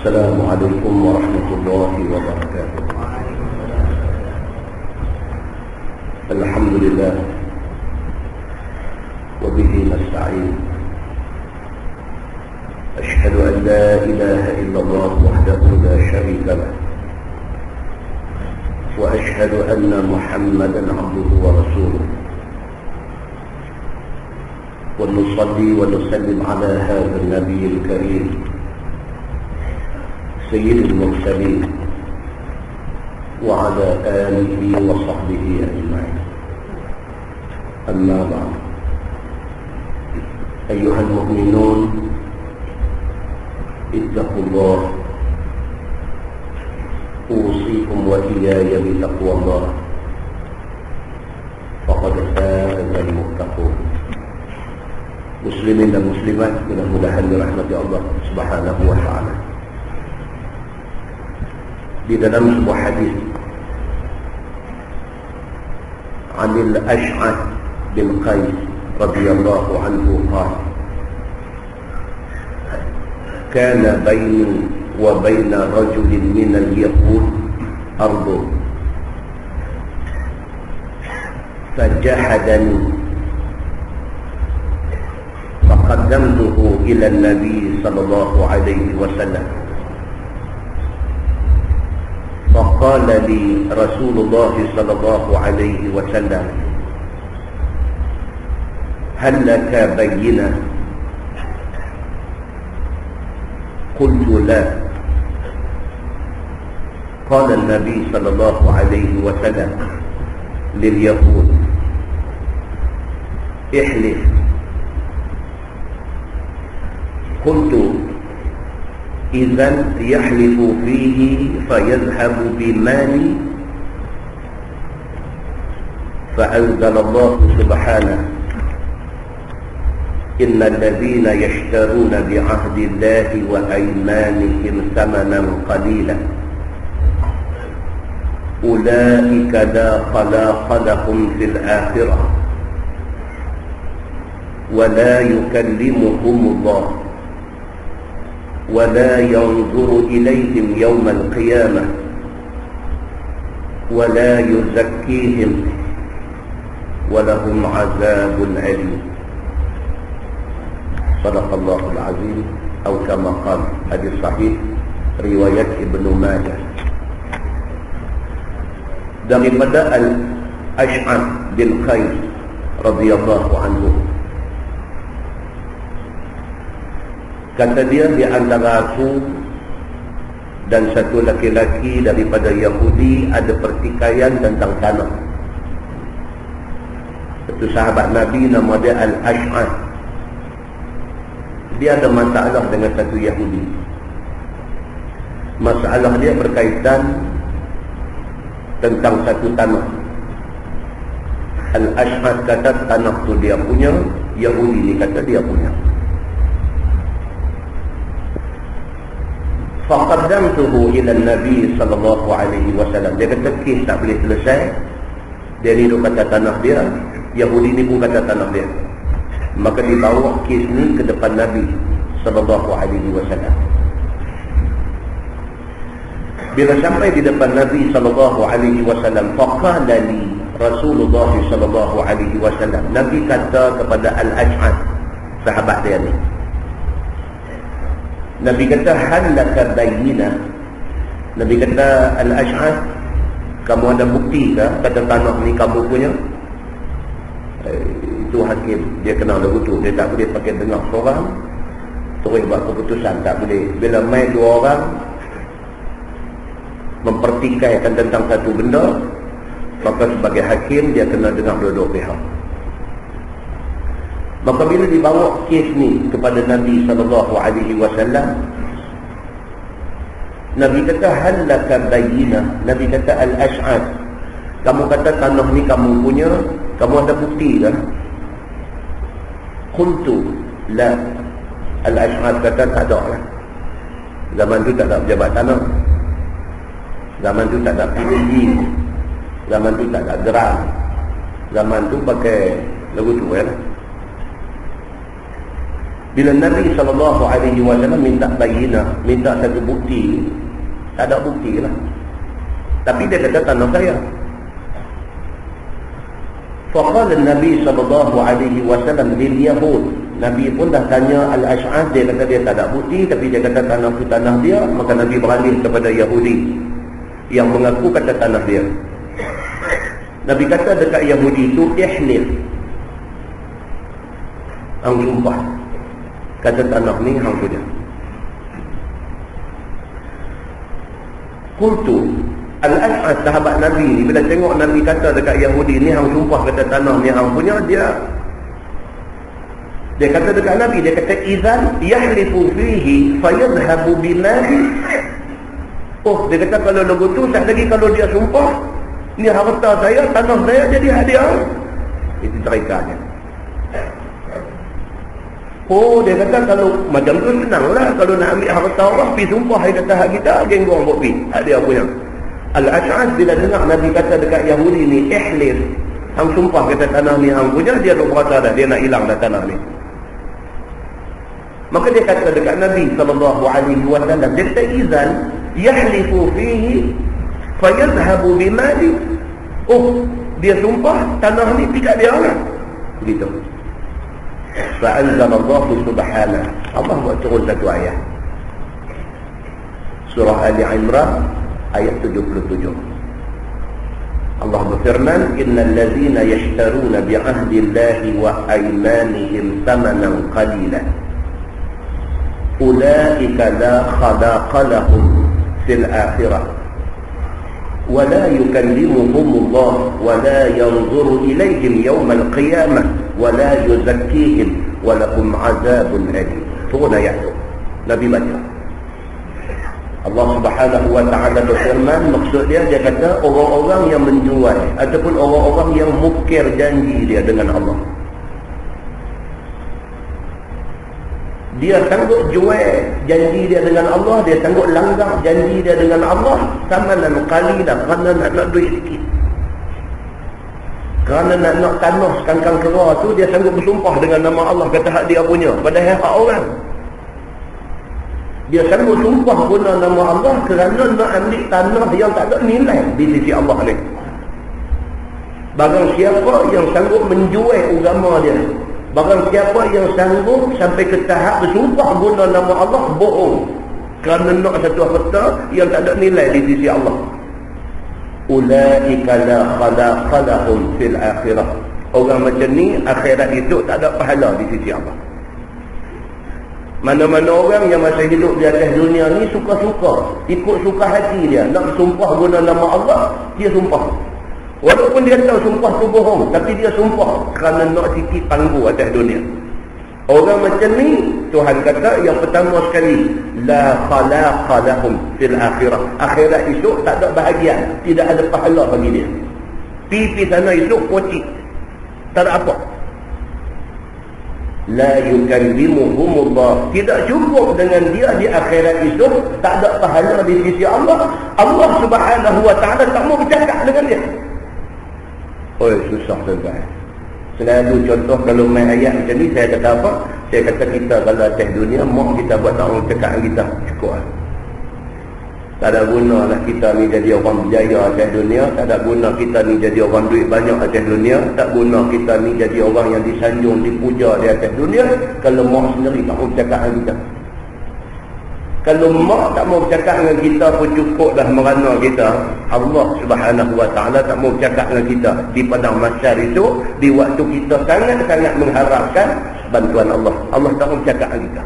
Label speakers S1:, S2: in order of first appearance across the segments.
S1: السلام عليكم ورحمة الله وبركاته. الحمد لله وبه نستعين. أشهد أن لا إله إلا الله وحده لا شريك له، وأشهد أن محمدا عبده ورسوله، ونصلي ونسلم على هذا النبي الكريم سيد المرسلين وعلى آله وصحبه أجمعين. أما بعد، أيها المؤمنون اتقوا الله، أوصيكم وإياي بتقوى الله، فقد فاز المتقون. Muslimin dan muslimat, mudah-mudahan dirahmati Allah Subhanahu wa taala. Di dalam sebuah hadis, Anil Ash'ath bin Qais radhiyallahu anhu qala, kana baini wa baina rajulin min al-yahud ardun fajahadani فقدمته إلى النبي صلى الله عليه وسلم فقال لي رسول الله صلى الله عليه وسلم هل لك بينة؟ قلت لا. قال النبي صلى الله عليه وسلم لليهود احلف. قلت إذن يحلف فيه فيذهب بمالي؟ فأنزل الله سبحانه إن الذين يشترون بعهد الله وأيمانهم ثمنا قليلا أولئك لا خلاق لهم في الآخرة ولا يكلمهم الله ولا ينظر إليهم يوم القيامة ولا يزكيهم ولهم عذاب أليم. صدق الله العظيم أو كما قال. hadis sahih riwayat Ibnu Majah daripada Al-Ash'ath bin Qais radhiyallahu anhu. Kata dia, di antara aku dan satu laki-laki daripada Yahudi ada pertikaian tentang tanah. Itu sahabat Nabi, nama dia Al-Ash'ath. Dia ada masalah dengan satu Yahudi. Masalah dia berkaitan tentang satu tanah. Al-Ash'ath kata tanah tu dia punya, Yahudi ni kata dia punya. Faqaddamtuhu ila Nabi sallallahu alaihi wasallam. Dia kata kes tak boleh selesai. Dia ni duk kata tanah dia, Yahudi ni pun kata tanah dia. Maka dibawa kes ni ke depan Nabi sallallahu alaihi wasallam. Bila sampai di depan Nabi sallallahu alaihi wasallam, faqala li Rasulullah sallallahu alaihi wasallam. Nabi kata kepada Al-Ash'ath, sahabat dia ni, Nabi kata, hal laka bayyinah? Nabi kata, Al-Ash'ath, kamu ada bukti ke kata tanah ni kamu punya? Itu hakim, dia kenal lagu tu. Dia tak boleh pakai dengar seorang terus buat keputusan, tak boleh. Bila main dua orang mempertikaikan tentang satu benda, maka sebagai hakim dia kena dengar dua-dua pihak. Maka bila dibawa kes ni kepada Nabi SAW, Nabi kata, hal laka bayyinah? Nabi kata, Al-Ash'ath, kamu kata tanah ni kamu punya, kamu ada bukti kan? Qultu la. Al-Ash'ath kata, tak ada lah. Zaman tu tak ada pejabat tanah, zaman tu tak ada PDG, zaman tu tak ada geram, zaman tu pakai lagu tu kan. Bila Nabi SAW minta bayinah, minta satu bukti, tak ada bukti lah. Tapi dia kata tanah saya. Faqala Nabi SAW lil Yahud. Nabi pun dah tanya Al-Ash'ath, dia kata dia tak ada bukti, tapi dia kata tanah itu tanah dia. Maka Nabi beralih kepada Yahudi yang mengaku kata tanah dia. Nabi kata dekat Yahudi itu, ihlil, hang sumpah, kata tanah ni hang punya. Qultu, Al-Ash'ath sahabat Nabi ni bila tengok Nabi kata dekat Yahudi ni hang sumpah kata tanah ni hang punya, dia kata dekat Nabi, dia kata idzan yahlifu fihi fayadhhabu bimali. Oh, dia kata kalau lagu tu tak lagi, kalau dia sumpah ni harta saya, tanah saya jadi hadiah. Itu tarikannya. Oh, dia kata kalau macam tu senanglah, kalau nak ambil harta orang pergi sumpah, dia kata hak kita genggong buat pergi, hadiah punya. Al-Ash'ath bila dengar Nabi kata dekat Yahudi ni ihlil, hang sumpah kata tanah ni hang punya, dia duk berasa dah, dia nak hilang dah tanah ni. Maka dia kata dekat Nabi SAW, dia kata izan yahlifu fihi fayadhhabu bimali. Oh, dia sumpah tanah ni pikat dia lah. Begitu. Fa'anzalallahu subhanahu, Allah buat turun satu ayat, surah Ali Imran ayat 77. Allah berfirman, innal ladzina yashtaruna bi'ahdillahi wa aymanihim thamanan qalilan ulaika la khalaqa lahum fil akhirah wa la yukallimuhumullah wa la yanzuru ilayhim yawmal qiyamah wa la yuzakkihim wa lahum 'adzabun alim. Turun ayat itu, Nabi baca. Allah Subhanahu wa ta'ala berfirman, maksud dia kata orang-orang yang menjual ataupun orang-orang yang mukir janji dia dengan Allah, dia sanggup jual janji dia dengan Allah, dia sanggup langgar janji dia dengan Allah, samanan qalilan, kerana nak duit sikit, kerana nak tanah kangkang kera tu, dia sanggup bersumpah dengan nama Allah kata hak dia punya, padahal hak orang. Dia sanggup sumpah guna nama Allah kerana nak ambil tanah yang tak ada nilai di sisi Allah ni. Barang siapa yang sanggup menjual agama dia, barang siapa yang sanggup sampai ke tahap bersumpah guna nama Allah bohong kerana nak satu harta yang tak ada nilai di sisi Allah, ulaika la khalaqa lahum fil akhirah, orang macam ni akhirat itu tak ada pahala di sisi Allah. Mana-mana orang yang masih hidup di atas dunia ni suka-suka, ikut suka hati dia, nak sumpah guna nama Allah, dia sumpah. Walaupun dia tahu sumpah tu bohong, tapi dia sumpah kerana nak sikit panggu atas dunia. Orang macam ni, Tuhan kata yang pertama sekali, la khalaqa lahum fil akhirah. Akhirat esok tak ada bahagian, tidak ada pahala bagi dia. Pipi sana esok kocik, tak ada apa. La yukallimuhumullah, tidak cukup dengan dia di akhirat itu, tak ada pahala di sisi Allah. Allah Subhanahu wa ta'ala tak mau bercakap dengan dia. Oh, susah tuan-tuan. Selalu contoh kalau main ayat macam ni, saya kata apa? Saya kata kita kalau atas dunia, mak kita buat tak orang cakap dengan kita, cukup lah. Tak ada guna lah kita ni jadi orang berjaya atas dunia, tak ada guna kita ni jadi orang duit banyak atas dunia, tak guna kita ni jadi orang yang disanjung, dipuja di atas dunia kalau mak sendiri tak mau bercakap dengan kita. Kalau mak tak mau bercakap dengan kita pun cukup dah merana kita. Allah Subhanahu wa ta'ala tak mau bercakap dengan kita di padang mahsyar itu, di waktu kita sangat-sangat mengharapkan bantuan Allah. Allah tak mau bercakap dengan kita.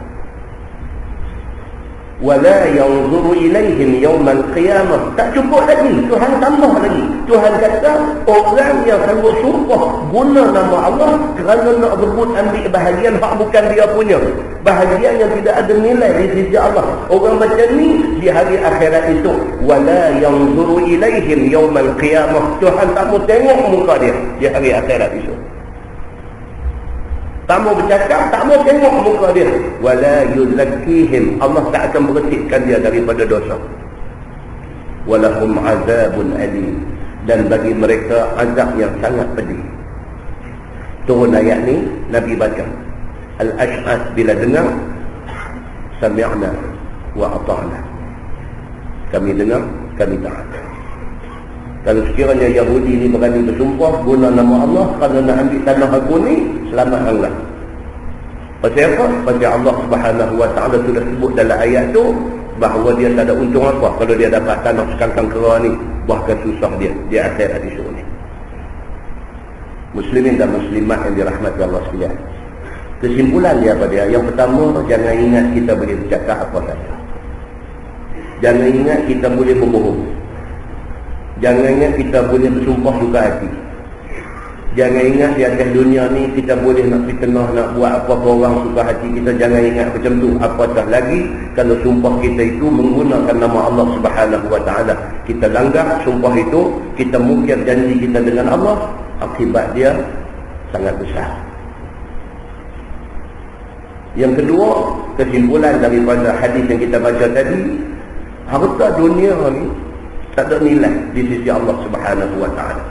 S1: Wala yanzuru ilaihim yawmal qiyamah. Tak cukup lagi, Tuhan tambah lagi. Tuhan kata orang yang sanggup sumpah guna nama Allah kerana nak berebut ambil bahagian hak bukan dia punya, bahagian yang tidak ada nilai di sisi Allah, orang macam ni di hari akhirat itu, wala yanzuru ilaihim yawmal qiyamah, Tuhan tak mau tengok muka dia di hari akhirat itu. Tak mau bercakap, tak mau tengok muka dia. Wala yuzakkihim, Allah tak akan bersihkan dia daripada dosa. Walahum azabun alim, dan bagi mereka azab yang sangat pedih. Turun ayat ni, Nabi baca. Al-Ash'ath bila dengar, sami'na wa ata'na. Kami dengar, kami taat. Kalau sekiranya Yahudi ni berani bersumpah guna nama Allah kerana nak ambil tanah aku ni, selamat Allah. Pasal apa? Pasal Allah Subhanahu wa ta'ala sudah sebut dalam ayat tu bahawa dia tak ada untung apa kalau dia dapat tanah sekangkang kera ni, bahkan susah dia akhirat esok ni. Muslimin dan muslimat yang dirahmati Allah sekalian, kesimpulan dia apa dia? Yang pertama, jangan ingat kita boleh bercakap apa saja. Jangan ingat kita boleh berbohong. Jangan ingat kita boleh bersumpah suka hati. Jangan ingat di atas dunia ni kita boleh nak fitnah, nak buat apa-apa orang suka hati kita. Jangan ingat macam tu. Apatah lagi kalau sumpah kita itu menggunakan nama Allah Subhanahu wa ta'ala. Kita langgar sumpah itu, kita mungkir janji kita dengan Allah, akibat dia sangat besar. Yang kedua, kesimpulan daripada hadis yang kita baca tadi, harta dunia ni tak ada nilai di sisi Allah Subhanahu wa ta'ala.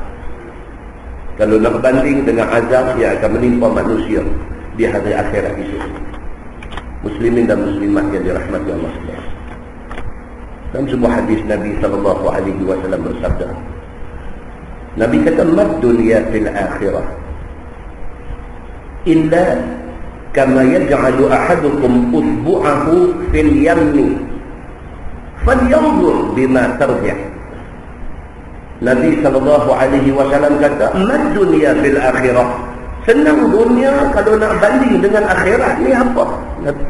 S1: Kalau nak banding dengan azab yang akan menimpa manusia di hari akhirat itu. Muslimin dan muslimat yang dirahmati Allah sekalian. Dalam sebuah hadis Nabi SAW bersabda, Nabi kata, "Mad dunya fil akhirah illa kama yaj'alu ahadukum usbu'ahu fil yamni falyanzur bima tarji'." Nabi SAW kata, "Mad dunya fil akhirah." Senang dunia kalau nak banding dengan akhirat ni apa?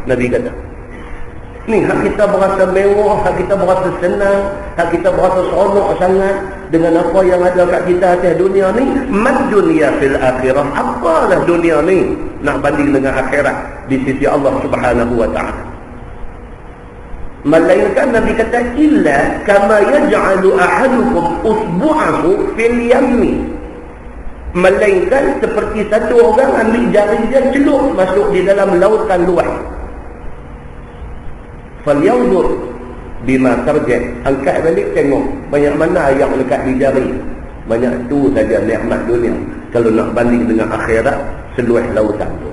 S1: Nabi kata. Ni hak kita berasa mewah, hak kita berasa senang, hak kita berasa seronok sangat dengan apa yang ada kat kita atas dunia ni. Mad dunya fil akhirah. Apalah dunia ni nak banding dengan akhirat di sisi Allah Subhanahu wa ta'ala. Melainkan Nabi kata, illa kama yaj'alu ahadukum usbu'ahu fil yammi. Melainkan seperti satu orang ambil jari dia celup masuk di dalam lautan luas. Falyanzur bima tarji'. Angkat balik tengok banyak mana yang lekat di jari. Banyak tu saja nikmat dunia. Kalau nak banding dengan akhirat, seluas lautan tu.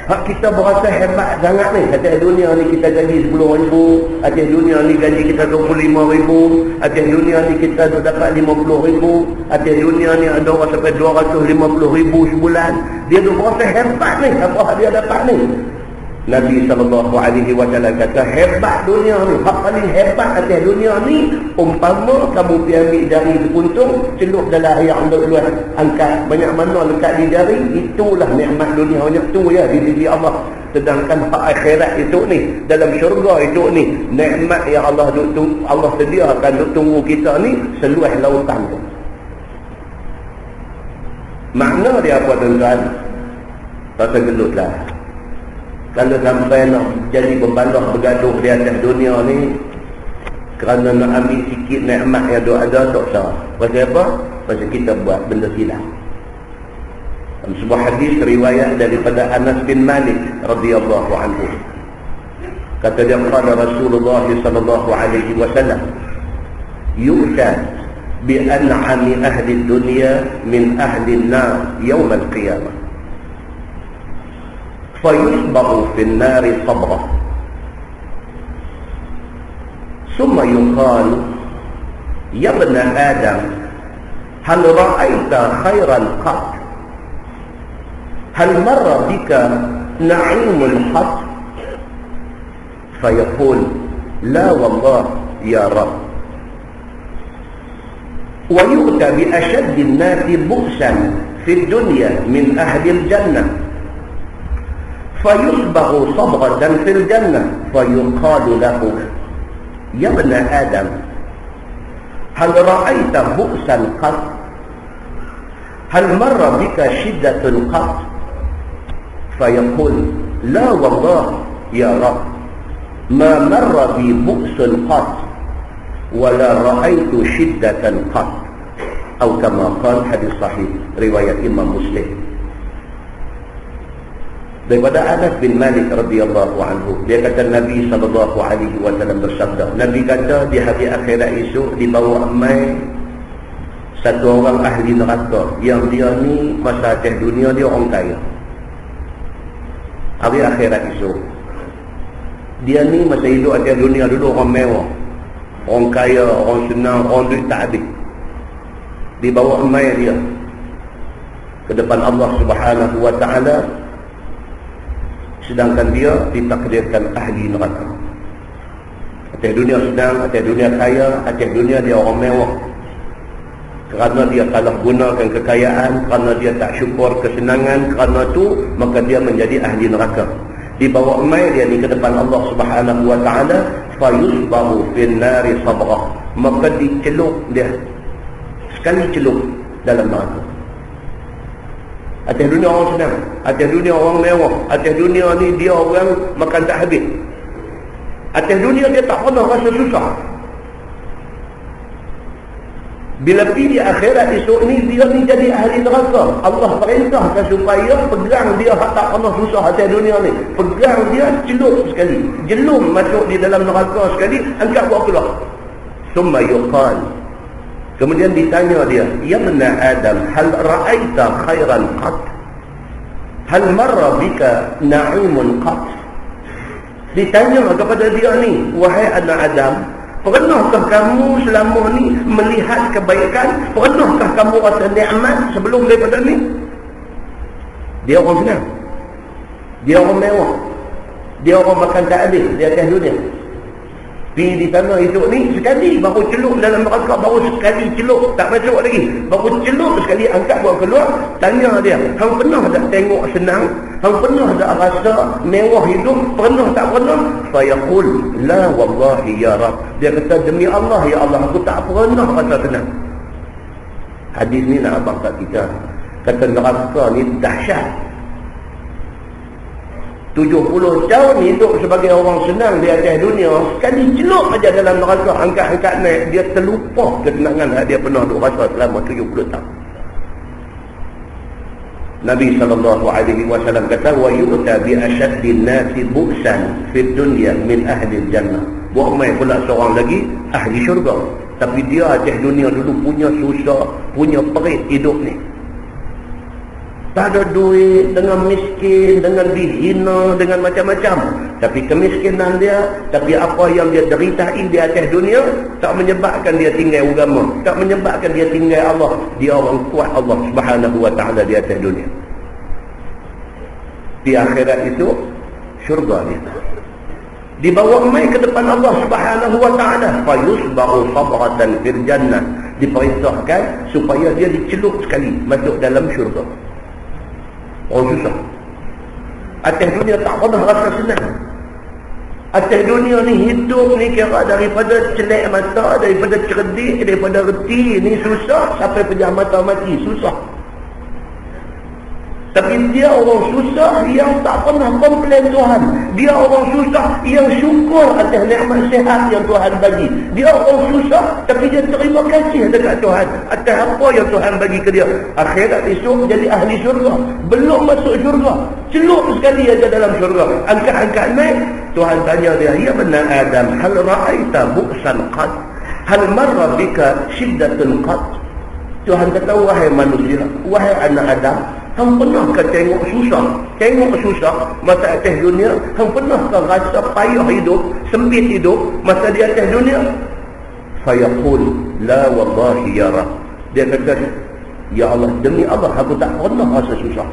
S1: Hak kita berasa hebat sangat ni. Atas dunia ni kita gaji 10,000, atas dunia ni gaji kita 25,000, atas dunia ni kita dapat 50,000, atas dunia ni ada orang sampai 250,000 sebulan. Dia tu berasa hebat ni. Apa dia dapat ni? Nabi SAW kata, hebat dunia ni, hak paling hebat atas dunia ni, umpama kamu pergi ambil jari sekuntum, celup dalam air yang luas, angkat banyak mana lekat di jari, itulah nikmat dunia. Banyak tu ya di sisi Allah. Sedangkan hak akhirat itu ni, dalam syurga itu ni, nikmat yang Allah sediakan untuk tunggu kita ni seluas lautan tu. Makna dia apa tuan-tuan? Rasa gelutlah. Kalau sampai nak jadi berbalah bergaduh di atas dunia ni kerana nak ambil sikit nikmat yang ada, tak sah. Pasal apa? Pasal kita buat benda silap. Dalam sebuah hadis riwayat daripada Anas bin Malik radhiyallahu anhu, kata dia, qala Rasulullah sallallahu alaihi wasallam, yu'ta bi an'ami ahli dunya min ahli an-nar yawm al-qiyamah فيصبغ في النار صبغة ثم يقال يا ابن آدم هل رأيت خيرا قط هل مر بك نعيم قط فيقول لا والله يا رب ويؤتى بأشد الناس بؤسا في الدنيا من أهل الجنة فيصبغ صبغة في الجنة فيقال له يا ابن آدم هل رأيت بؤسا قط هل مر بك شدة قط فيقول لا والله يا رب ما مر بي بؤس قط ولا رأيت شدة قط أو كما قال حديث صحيح رواية إمام مسلم. Daripada Anas bin Malik radhiyallahu anhu, dia kata Nabi SAW bersabda, Nabi kata di hari akhirat esok dibawa mai satu orang ahli neraka yang dia ni masa atas dunia dia orang kaya. hari akhirat esok. Dia ni masa hidup atas dunia dulu orang mewah, orang kaya, orang senang, orang duit tak habis. Dibawa mai dia ke depan Allah Subhanahu wa ta'ala, sedangkan dia ditakdirkan ahli neraka. Atas dunia senang, atas dunia kaya, atas dunia dia orang mewah. Kerana dia salah gunakan kekayaan, kerana dia tak syukur kesenangan, kerana tu maka dia menjadi ahli neraka. Dibawa mai dia ni ke depan Allah Subhanahu wa ta'ala, fayusbahu fin nari sabra, maka dicelup dia sekali celup dalam neraka. Atas dunia orang senang, atas dunia orang mewah, atas dunia ni dia orang makan tak habis. Atas dunia dia tak pernah rasa susah. Bila pergi di akhirat esok ni, dia ni jadi ahli neraka. Allah perintahkan supaya pegang dia tak pernah susah atas dunia ni. Pegang dia, celup sekali, jelum masuk di dalam neraka sekali, angkat bawa keluar. Summa yuqal, kemudian ditanya dia, ya bena Adam, hal ra'aita khairan qat? Hal marra bika na'imun qat? Ditanya kepada dia ni, wahai anak Adam, pernahkah kamu selama ni melihat kebaikan? Pernahkah kamu rasa nikmat sebelum daripada ni? Dia orang senang, dia orang mewah, dia orang makan tak habis di atas dunia. Pergi di tanah hidup ni, sekali baru celup dalam neraka, baru sekali celup, tak masuk lagi, baru celup sekali, angkat bawa keluar. Tanya dia, hang pernah tak tengok senang? Hang pernah tak rasa mewah hidup? Pernah tak pernah? Fayaqul la wallahi ya Rab, dia kata, demi Allah ya Allah, aku tak pernah rasa senang. Hadis ni nak abang kat kita, kata neraka ni dahsyat. 70 tahun hidup sebagai orang senang di atas dunia, sekali celup aja dalam neraka, angkat-angkat naik, dia terlupa kesenangan yang dia pernah duk rasa selama 70 tahun. Nabi SAW kata, wa yu'ta bi ashaddin nasi bu'san fid dunya min ahli jannah. Buat mai pula seorang lagi ahli syurga, tapi dia atas dunia dulu punya susah, punya perit hidup ni. Tak ada duit, dengan miskin, dengan dihina, dengan macam-macam. Tapi kemiskinan dia, tapi apa yang dia deritai di atas dunia, tak menyebabkan dia tinggal agama, tak menyebabkan dia tinggal Allah. Dia orang kuat Allah Subhanahu wa ta'ala di atas dunia. Di akhirat itu, syurga dia. Dibawa mai ke depan Allah Subhanahu wa ta'ala, fayusbahu sabratan fil jannah. Diperintahkan supaya dia dicelup sekali masuk dalam syurga. Orang susah. Atas dunia tak pernah rasa senang. Atas dunia ni hidup ni kira daripada celak mata, daripada cerdik, daripada reti ni susah, sampai pejam mata mati susah. Tapi dia orang susah yang tak pernah komplain Tuhan. Dia orang susah yang syukur atas nikmat sihat yang Tuhan bagi. Dia orang susah tapi dia terima kasih dekat Tuhan atas apa yang Tuhan bagi ke dia. Akhirat esok jadi ahli syurga. Belum masuk syurga, celup sekali aja dalam syurga, angkat-angkat naik. Tuhan tanya dia, ya benar Adam, hal ra'aita bu'san qad? Hal marra bika shiddatun qad? Tuhan kata, wahai manusia, wahai anak Adam, hang pernahkah tengok susah? Tengok susah masa atas dunia? Hang pernahkah rasa payah hidup, sempit hidup masa di atas dunia? Fayaqul la wallahi ya Rab, dia kata, ya Allah, demi Allah aku tak pernah rasa susah.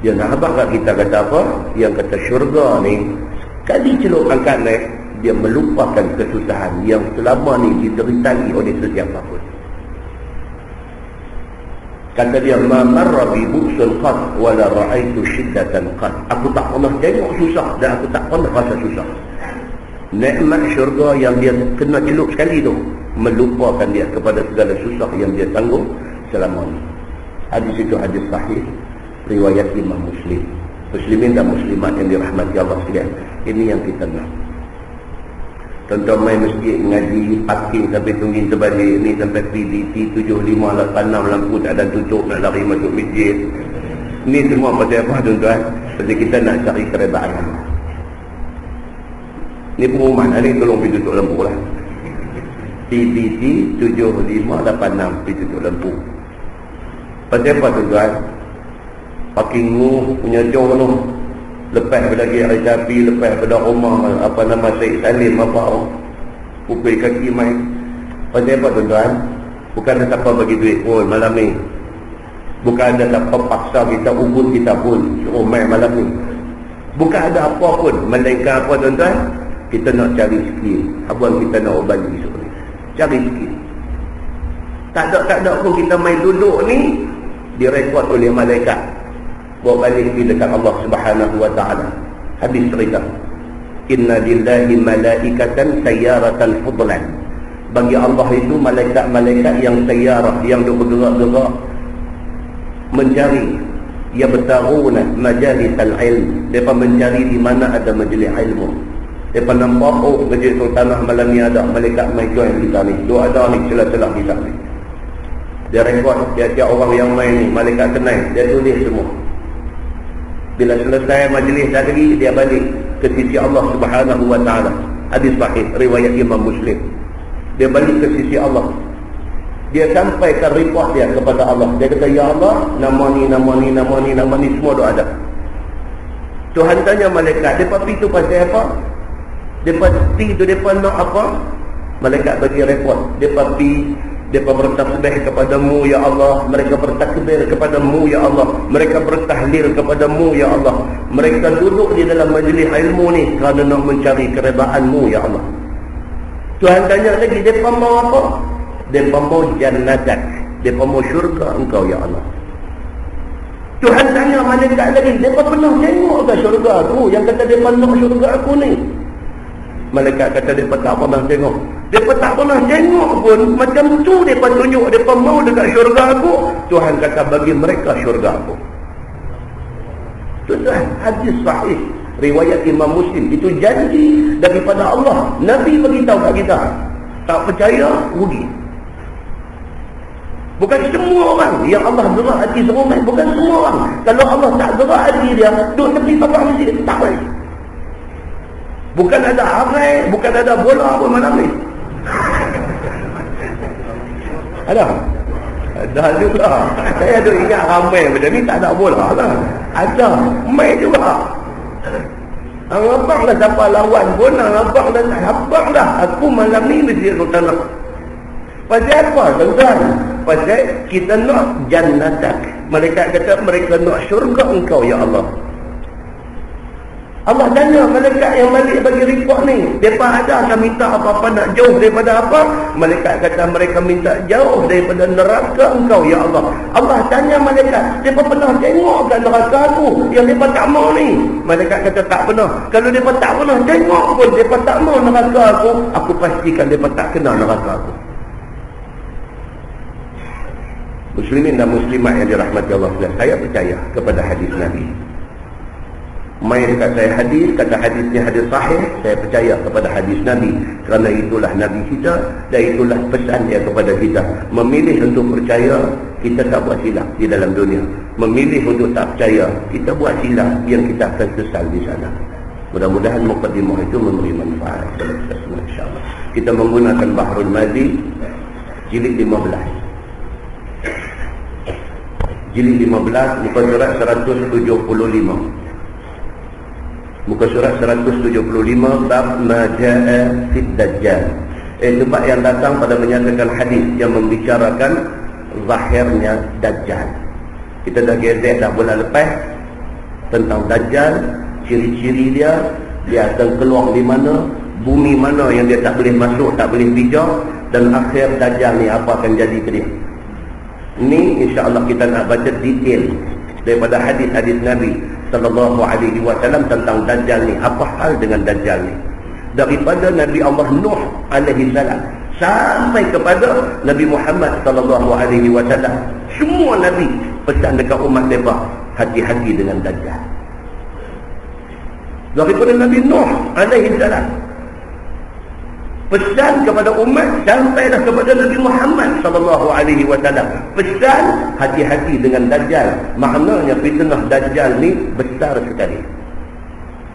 S1: Dia nak abang kat kita kata apa? Yang kata syurga ni, kali celup angkat naik, dia melupakan kesusahan yang selama ni dideritai oleh sesiapa pun. Kata dia, ma marra bi bu'sun qad wa la ra'aitu shiddatan qad. Aku tak pernah tengok susah dan aku tak pernah rasa susah. Nikmat syurga yang dia kena celup sekali tu melupakan dia kepada segala susah yang dia tanggung selama ni. Hadis itu hadis sahih riwayat Imam Muslim. Muslimin dan muslimat yang dirahmati Allah sekalian, ini yang kita nak. Contoh main masjid ngaji, parking sampai tungging terbalik ni, sampai PDT 7586 lampu tak ada tutup, nak lari masuk masjid. Ni semua pasal apa tuan-tuan? Pasal kita nak cari keredaan. Ni pengumuman, hari tolong pergi tutup lampu lah. PDT 7586 pergi tutup lampu. Pasal apa tuan-tuan? Parking punya jauh tu, Lepas pada Kiai Syafi, lepas pada rumah apa nama Syed Salim apa pukul kaki main. Pasal apa tuan-tuan? Bukan ada siapa bagi duit pun malam ni. Bukan ada siapa paksa kita ubun kita pun suruh main malam ni. Bukan ada apa pun. Melainkan apa tuan-tuan? Kita nak cari skill. Abang kita nak obali esok ni. Cari skill. Tak ada pun kita main duduk ni direkod oleh malaikat. Bawa balik di dekat Allah Subhanahu wa taala. Hadis cerita. Inna lillahi malaikatan sayyaratan fudlan. Bagi Allah itu malaikat-malaikat yang sayyarah, yang bergerak-gerak mencari, ya bertaruna majalisal ilm. Mereka mencari di mana ada majlis ilmu. Mereka nampak, oh majlis sultanah malam ni ada, malaikat mai join kita ni. Dia ada ni celah-celah kita ni. Dia rekod tiap-tiap orang yang main ni, malaikat kenal, dia tulis semua. Bila selesai majlis tadi, dia balik ke sisi Allah Subhanahu wa taala. Hadis sahih riwayat Imam Muslim. Dia balik ke sisi Allah. Dia sampaikan report dia kepada Allah. Dia kata, ya Allah, nama ni semua dah ada. Tuhan tanya malaikat, depa pergi tu pasal apa? Depa pergi tu depa nak apa? Malaikat bagi report. Depa pergi, depa bertasbih kepadamu ya Allah, mereka bertakbir kepadamu ya Allah, mereka bertahlil kepadamu ya Allah, mereka duduk di dalam majlis ilmu ni kerana nak mencari keredaanmu ya Allah. Tuhan tanya lagi, depa mau apa? Depa mau jannatak, depa mau syurga engkau ya Allah. Tuhan tanya malaikat lagi, depa pernah tengok ke syurga aku yang kata depa nak syurga aku ni? Malaikat kata depa tak pernah tengok. Depa tak pernah tengok pun, macam tu depa tunjuk depa mau dekat syurga aku. Tuhan kata bagi mereka syurga aku. Tuan-tuan, hadis sahih riwayat Imam Muslim, itu janji daripada Allah. Nabi beritahu kat kita. Tak percaya, rugi. Bukan semua orang yang Allah gerak hati serumai, bukan semua orang. Kalau Allah tak gerak hati dia, duduk tepi pagar masjid, tak baik. Bukan ada arai, bukan ada bola pun malam ni. Ada juga. Saya ada ingat ramai macam ni tak ada bola lah. Ada, main juga. Abang dah dapat lawan pun, abang dah. Aku malam ni mesti tanah. Pasal apa tuan-tuan? Pasal kita nak jannatak. Malaikat kata mereka nak syurga engkau ya Allah. Allah tanya malaikat yang balik bagi report ni, mereka ada minta apa-apa nak jauh daripada apa? Malaikat kata mereka minta jauh daripada neraka engkau ya Allah. Allah tanya malaikat, mereka pernah tengok kat neraka aku yang mereka tak mau ni? Malaikat kata tak pernah. Kalau mereka tak pernah tengok pun, mereka tak mau neraka aku pastikan mereka tak kenal neraka aku. Muslimin dan muslimat yang dirahmati Allah, saya percaya kepada hadis Nabi. Mai dekat saya hadis, kata hadisnya hadis sahih, saya percaya kepada hadis Nabi. Kerana itulah Nabi kita dan itulah pesan dia kepada kita. Memilih untuk percaya, kita tak buat silap di dalam dunia. Memilih untuk tak percaya, kita buat silap yang kita akan sesal di sana. Mudah-mudahan mukadimah itu memberi manfaat kepada kita semua, insyaAllah. Kita menggunakan Bahrul Mazi jilid 15. Jilid 15, muka surat 175. Muka surat 175, bab majaa fid dajjal. Bab yang datang pada menyatakan hadis yang membicarakan zahirnya dajjal. Kita dah gezek dah bulan lepas tentang dajjal, ciri-ciri dia akan keluar di mana, bumi mana yang dia tak boleh masuk, tak boleh pijak, dan akhir dajjal ni apa akan jadi ke dia. Ini insya-Allah kita nak baca detail daripada hadis-hadis Nabi sallallahu alaihi wasallam tentang dajjal ni. Apa hal dengan dajjal ni? Daripada Nabi Allah Nuh alaihi salam sampai kepada Nabi Muhammad sallallahu alaihi wasallam, semua nabi pesan dekat umat mereka, hati-hati dengan dajjal. Daripada Nabi Nuh alaihi salam pesan kepada umat sampailah kepada Nabi Muhammad sallallahu alaihi wasallam, pesan hati-hati dengan dajjal. Maknanya fitnah dajjal ni besar sekali.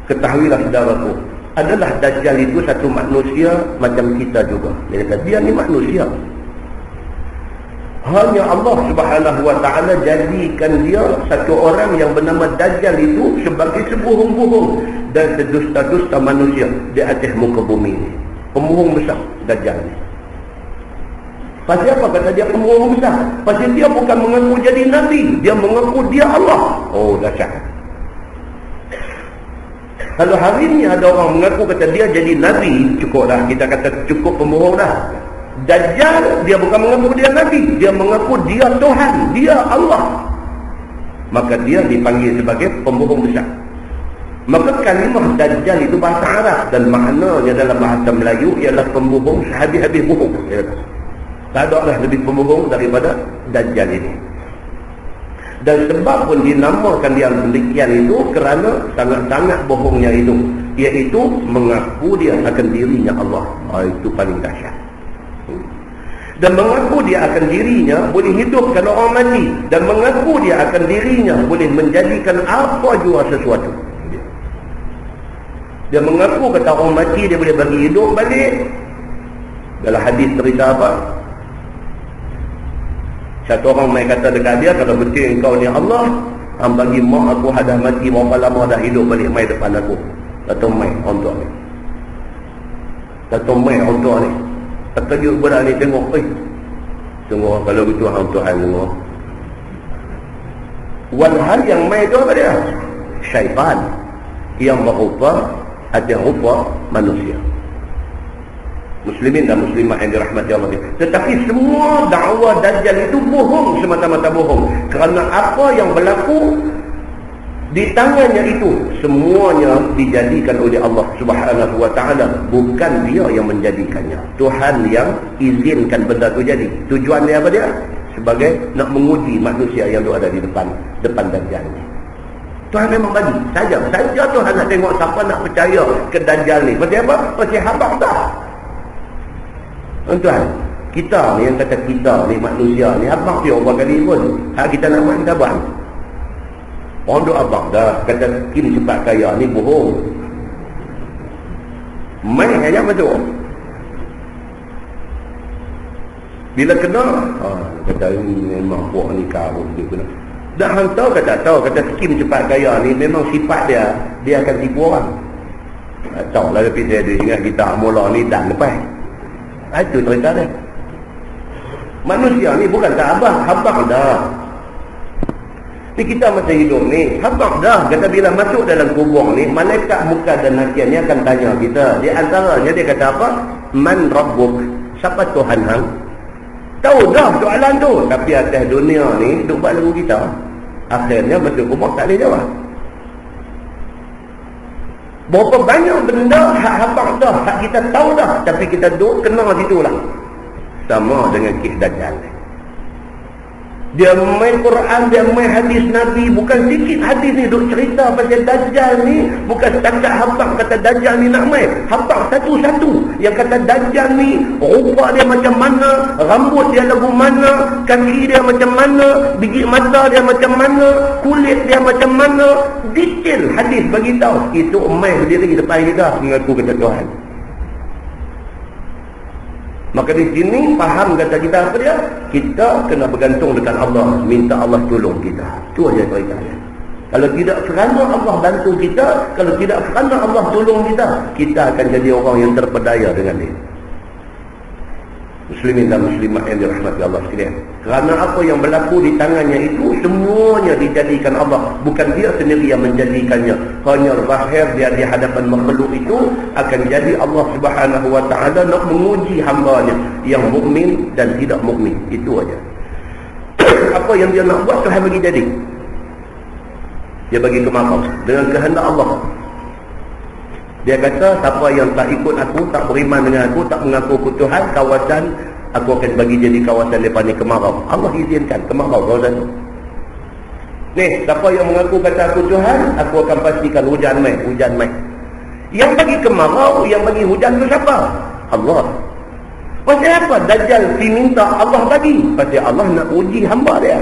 S1: Ketahuilah saudaraku, adalah dajjal itu satu manusia macam kita juga. Dia kata dia ni manusia. Hanya Allah Subhanahu wa ta'ala jadikan dia satu orang yang bernama Dajjal itu sebagai sebuah-buah dan sedusta-dusta manusia di atas muka bumi ini. Pembohong besar Dajjal ni. Pasal apa kata dia pembohong besar? Pasal dia bukan mengaku jadi Nabi, dia mengaku dia Allah. Oh, dahsyat. Kalau hari ni ada orang mengaku kata dia jadi Nabi, cukup dah, kita kata cukup pembohong dah. Dajjal, dia bukan mengaku dia Nabi, dia mengaku dia Tuhan, dia Allah. Maka dia dipanggil sebagai pembohong besar. Maka kalimah Dajjal itu bahasa Arab, dan maknanya dalam bahasa Melayu ialah pembohong sehabis-habis bohong. Tak ada lah lebih pembohong daripada Dajjal ini. Dan sebab pun dinamakan dia demikian itu kerana sangat-sangat bohongnya itu, iaitu mengaku dia akan dirinya Allah. Itu paling dahsyat. Dan mengaku dia akan dirinya boleh hidupkan orang mati, dan mengaku dia akan dirinya boleh menjadikan apa jua sesuatu. Dia mengaku kata orang mati dia boleh bagi hidup balik. Dalam hadis cerita apa? Satu orang mai kata dekat dia, kalau betul engkau ni Allah, bagi mak aku dah mati berapa lama dah hidup balik mai depan aku. Kata mai untuk ni. Kata mai untuk ni. Terkejut budak ni tengok, tengok kalau begitu hang Tuhan tengok. Walhal yang mai tu apa dia? Syaitan yang berupa ada rupa manusia. Muslimin dan muslimat yang dirahmati Allah. Tetapi semua dakwah Dajjal itu bohong, semata-mata bohong. Kerana apa yang berlaku di tangannya itu semuanya dijadikan oleh Allah Subhanahu wa ta'ala. Bukan dia yang menjadikannya. Tuhan yang izinkan benda itu jadi. Tujuan dia apa dia? Sebagai nak menguji manusia yang ada di depan Dajjal ni. Tuhan memang bagi. Saja Tuhan nak tengok siapa nak percaya ke Dajjal ni. Pasal apa? Pasal habaq dah. Tuan, kita ni yang kata kita ni manusia ni abang dia orang kali pun hak kita nak buat kita buat. Orang duk abang dah kata Kim cepat kaya ni bohong. Main aja betul. Bila kena kata ini memang buat ni karun dia kena. Dah hang tahu kata Kim cepat kaya ni memang sifat dia akan tipu orang. Tahu lah tapi dia ingat kita mula ni dan lepas. Itu cerita dia. Manusia ni bukan tak habaq dah. Ni kita macam hidup ni, habaq dah. Kata bila masuk dalam kubur ni, malaikat muka dan nakir ni akan tanya kita. Di antaranya dia kata apa? Man rabbuk? Siapa Tuhan hang? Tahu dah soalan tu. Tapi atas dunia ni duk buat lagu kita. Akhirnya masuk kubur tak boleh jawab. Berapa banyak benda hak habaq dah, hak kita tahu dah, tapi kita duk kena situ lah. Sama dengan kisah Dajjal ni. Dia main Quran, dia main hadis Nabi. Bukan sikit hadis ni duk cerita pasal Dajjal ni. Bukan setakat habaq kata Dajjal ni nak main. Habaq satu-satu yang kata Dajjal ni rupa dia macam mana, rambut dia lagu mana, kaki dia macam mana, biji mata dia macam mana, kulit dia macam mana. Detail hadis bagi tahu. Itu main berdiri depan kita mengaku kata Tuhan. Maka di sini faham kata kita apa dia? Kita kena bergantung dengan Allah, minta Allah tolong kita. Itu aja ceritanya. Kalau tidak kerana Allah bantu kita, kalau tidak kerana Allah tolong kita, kita akan jadi orang yang terpedaya dengan dia. Muslimin dan muslimat yang dirahmati Allah sekalian. Kerana apa yang berlaku di tangannya itu semuanya dijadikan Allah, bukan dia sendiri yang menjadikannya. Hanya zahir dia di hadapan makhluk itu akan jadi Allah Subhanahu wa ta'ala nak menguji hamba-Nya yang mukmin dan tidak mukmin. Itu aja. Apa yang dia nak buat Tuhan bagi jadi. Dia bagi kemakam dengan kehendak Allah. Dia kata siapa yang tak ikut aku, tak beriman dengan aku, tak mengaku aku Tuhan, kawasan aku akan bagi jadi kawasan lepas ni kemarau. Allah izinkan kemarau kawasan tu. Ni, siapa yang mengaku kata aku Tuhan, aku akan pastikan hujan mai. Yang bagi kemarau, yang bagi hujan tu siapa? Allah. Pasal apa? Dajjal minta Allah bagi. Pasal Allah nak uji hamba dia.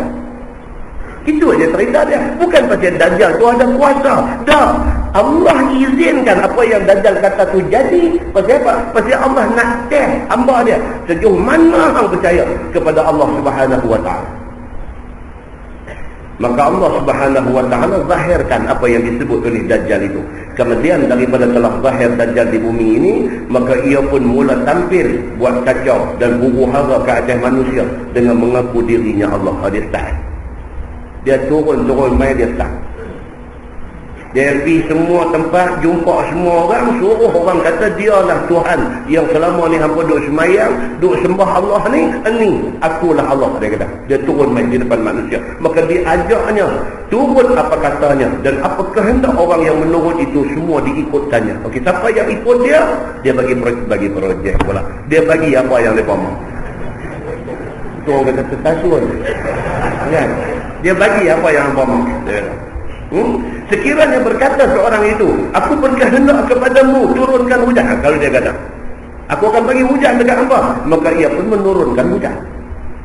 S1: Itu aja cerita dia. Bukan pasal Dajjal tu ada kuasa. Dah, Allah izinkan apa yang Dajjal kata tu jadi. Pasal apa? Pasal Allah nak test hamba dia. Sejauh mana hang percaya kepada Allah Subhanahu Wa Taala. Maka Allah Subhanahu Wa Taala zahirkan apa yang disebut oleh Dajjal itu. Kemudian daripada telah zahir Dajjal di bumi ini, maka ia pun mula tampil buat kacau dan huru-hara ke atas manusia dengan mengaku dirinya Allah. Dia start. Dia turun mai dia start. Dia pergi semua tempat, jumpa semua orang, suruh orang kata dialah Tuhan yang selama ni hampa duk semayang, duk sembah Allah ni, akulah Allah, dia kata. Dia turun main di depan manusia. Maka diajaknya, turun apa katanya, dan apa kehendak orang yang menurut itu, semua diikutkannya. Okey, siapa yang ikut dia, dia bagi projek pula. Dia bagi apa yang dia mahu. Itu orang kata tertasun. Kan? Dia bagi apa yang hampa mahu. Sekiranya berkata seorang itu, aku berkehendak kepadamu, turunkan hujan. Kalau dia kata, aku akan bagi hujan dekat hamba, maka ia pun menurunkan hujan.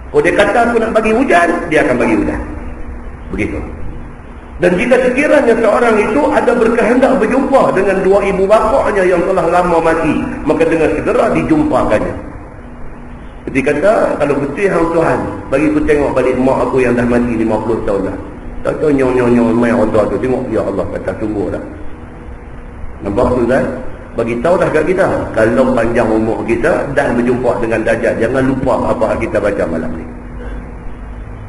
S1: Kalau dia kata aku nak bagi hujan, dia akan bagi hujan. Begitu. Dan jika sekiranya seorang itu ada berkehendak berjumpa dengan dua ibu bapanya yang telah lama mati, maka dengan segera dijumpakannya. Dia kata, kalau betul hang Tuhan, bagi aku tengok balik mak aku yang dah mati 50 tahun dah. Tak tahu nyong-nyong main orang tu tengok, ya Allah, kata sungguh dah. Nampak tu kan? Bagi tahu dah kat kita, kalau panjang umur kita dan berjumpa dengan Dajjal, jangan lupa apa kita baca malam ni.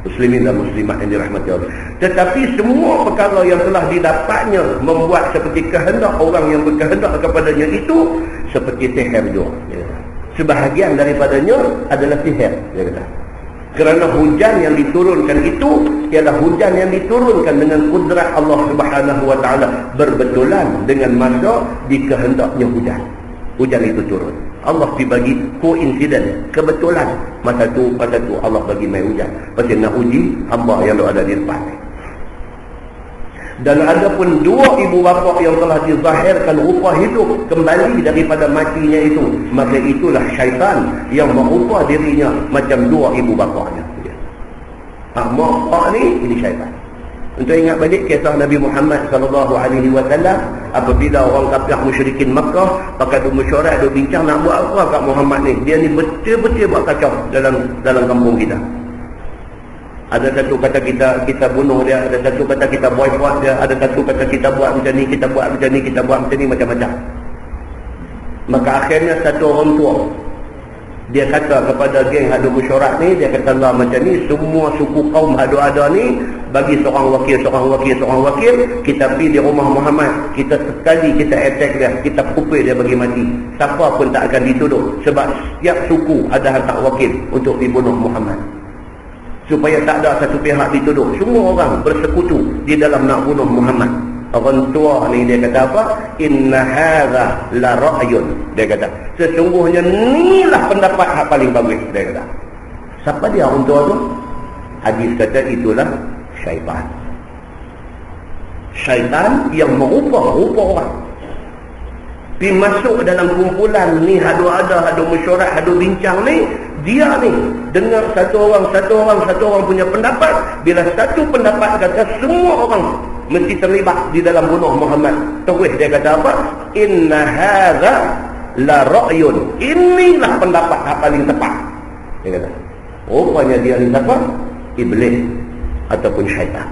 S1: Muslimin dan muslimat yang dirahmati Allah. Tetapi semua perkara yang telah didapatnya membuat seperti kehendak orang yang berkehendak kepadanya itu seperti sihir juga. Sebahagian daripadanya adalah sihir, dia kata. Kerana hujan yang diturunkan itu ialah hujan yang diturunkan dengan kudrat Allah Subhanahu Wa Taala, berbetulan dengan masa dikehendaknya hujan. Hujan itu turun. Allah dibagi koinsiden, kebetulan masa tu Allah bagi mai hujan. Pasal nak uji hamba yang ada di depan. Dan ada pun dua ibu bapa yang telah dizahirkan rupa hidup kembali daripada matinya itu, maka itulah syaitan yang merupa dirinya macam dua ibu bapanya. Mak ni syaitan. Untuk ingat balik kisah Nabi Muhammad SAW, apabila orang kafir musyrikin Makkah pakai mesyuarat, dia bincang nak buat apa kat Muhammad ni. Dia ni betul-betul buat kacau dalam kampung kita. Ada satu kata kita bunuh dia, ada satu kata kita boycott dia, ada satu kata kita buat macam ni, kita buat macam ni, kita buat macam ni, macam-macam. Maka akhirnya satu orang tua, dia kata kepada geng hadu mesyuarat ni, dia kata lah macam ni, semua suku kaum hadu-ada ni bagi seorang wakil, kita pergi di rumah Muhammad, kita sekali kita attack dia, kita pukul dia bagi mati. Siapa pun tak akan dituduh, sebab setiap suku ada hantar wakil untuk dibunuh Muhammad. Supaya tak ada satu pihak dituduh. Semua orang bersekutu di dalam nak bunuh Muhammad. Orang tua ni dia kata apa? Inna hadha la ra'yun. Dia kata, sesungguhnya inilah pendapat hak paling bagus. Dia kata. Siapa dia orang tua tu? Hadis kata itulah syaitan. Syaitan yang merupa orang. Pergi masuk dalam kumpulan ni, hadu mesyuarat, hadu bincang ni, dia ni dengar satu orang punya pendapat. Bila satu pendapat kata, semua orang mesti terlibat di dalam bunuh Muhammad. Terus dia kata apa? Inna hadha la ra'yun. Inilah pendapat yang paling tepat. Dia kata. Rupanya dia ni siapa? Iblis ataupun syaitan.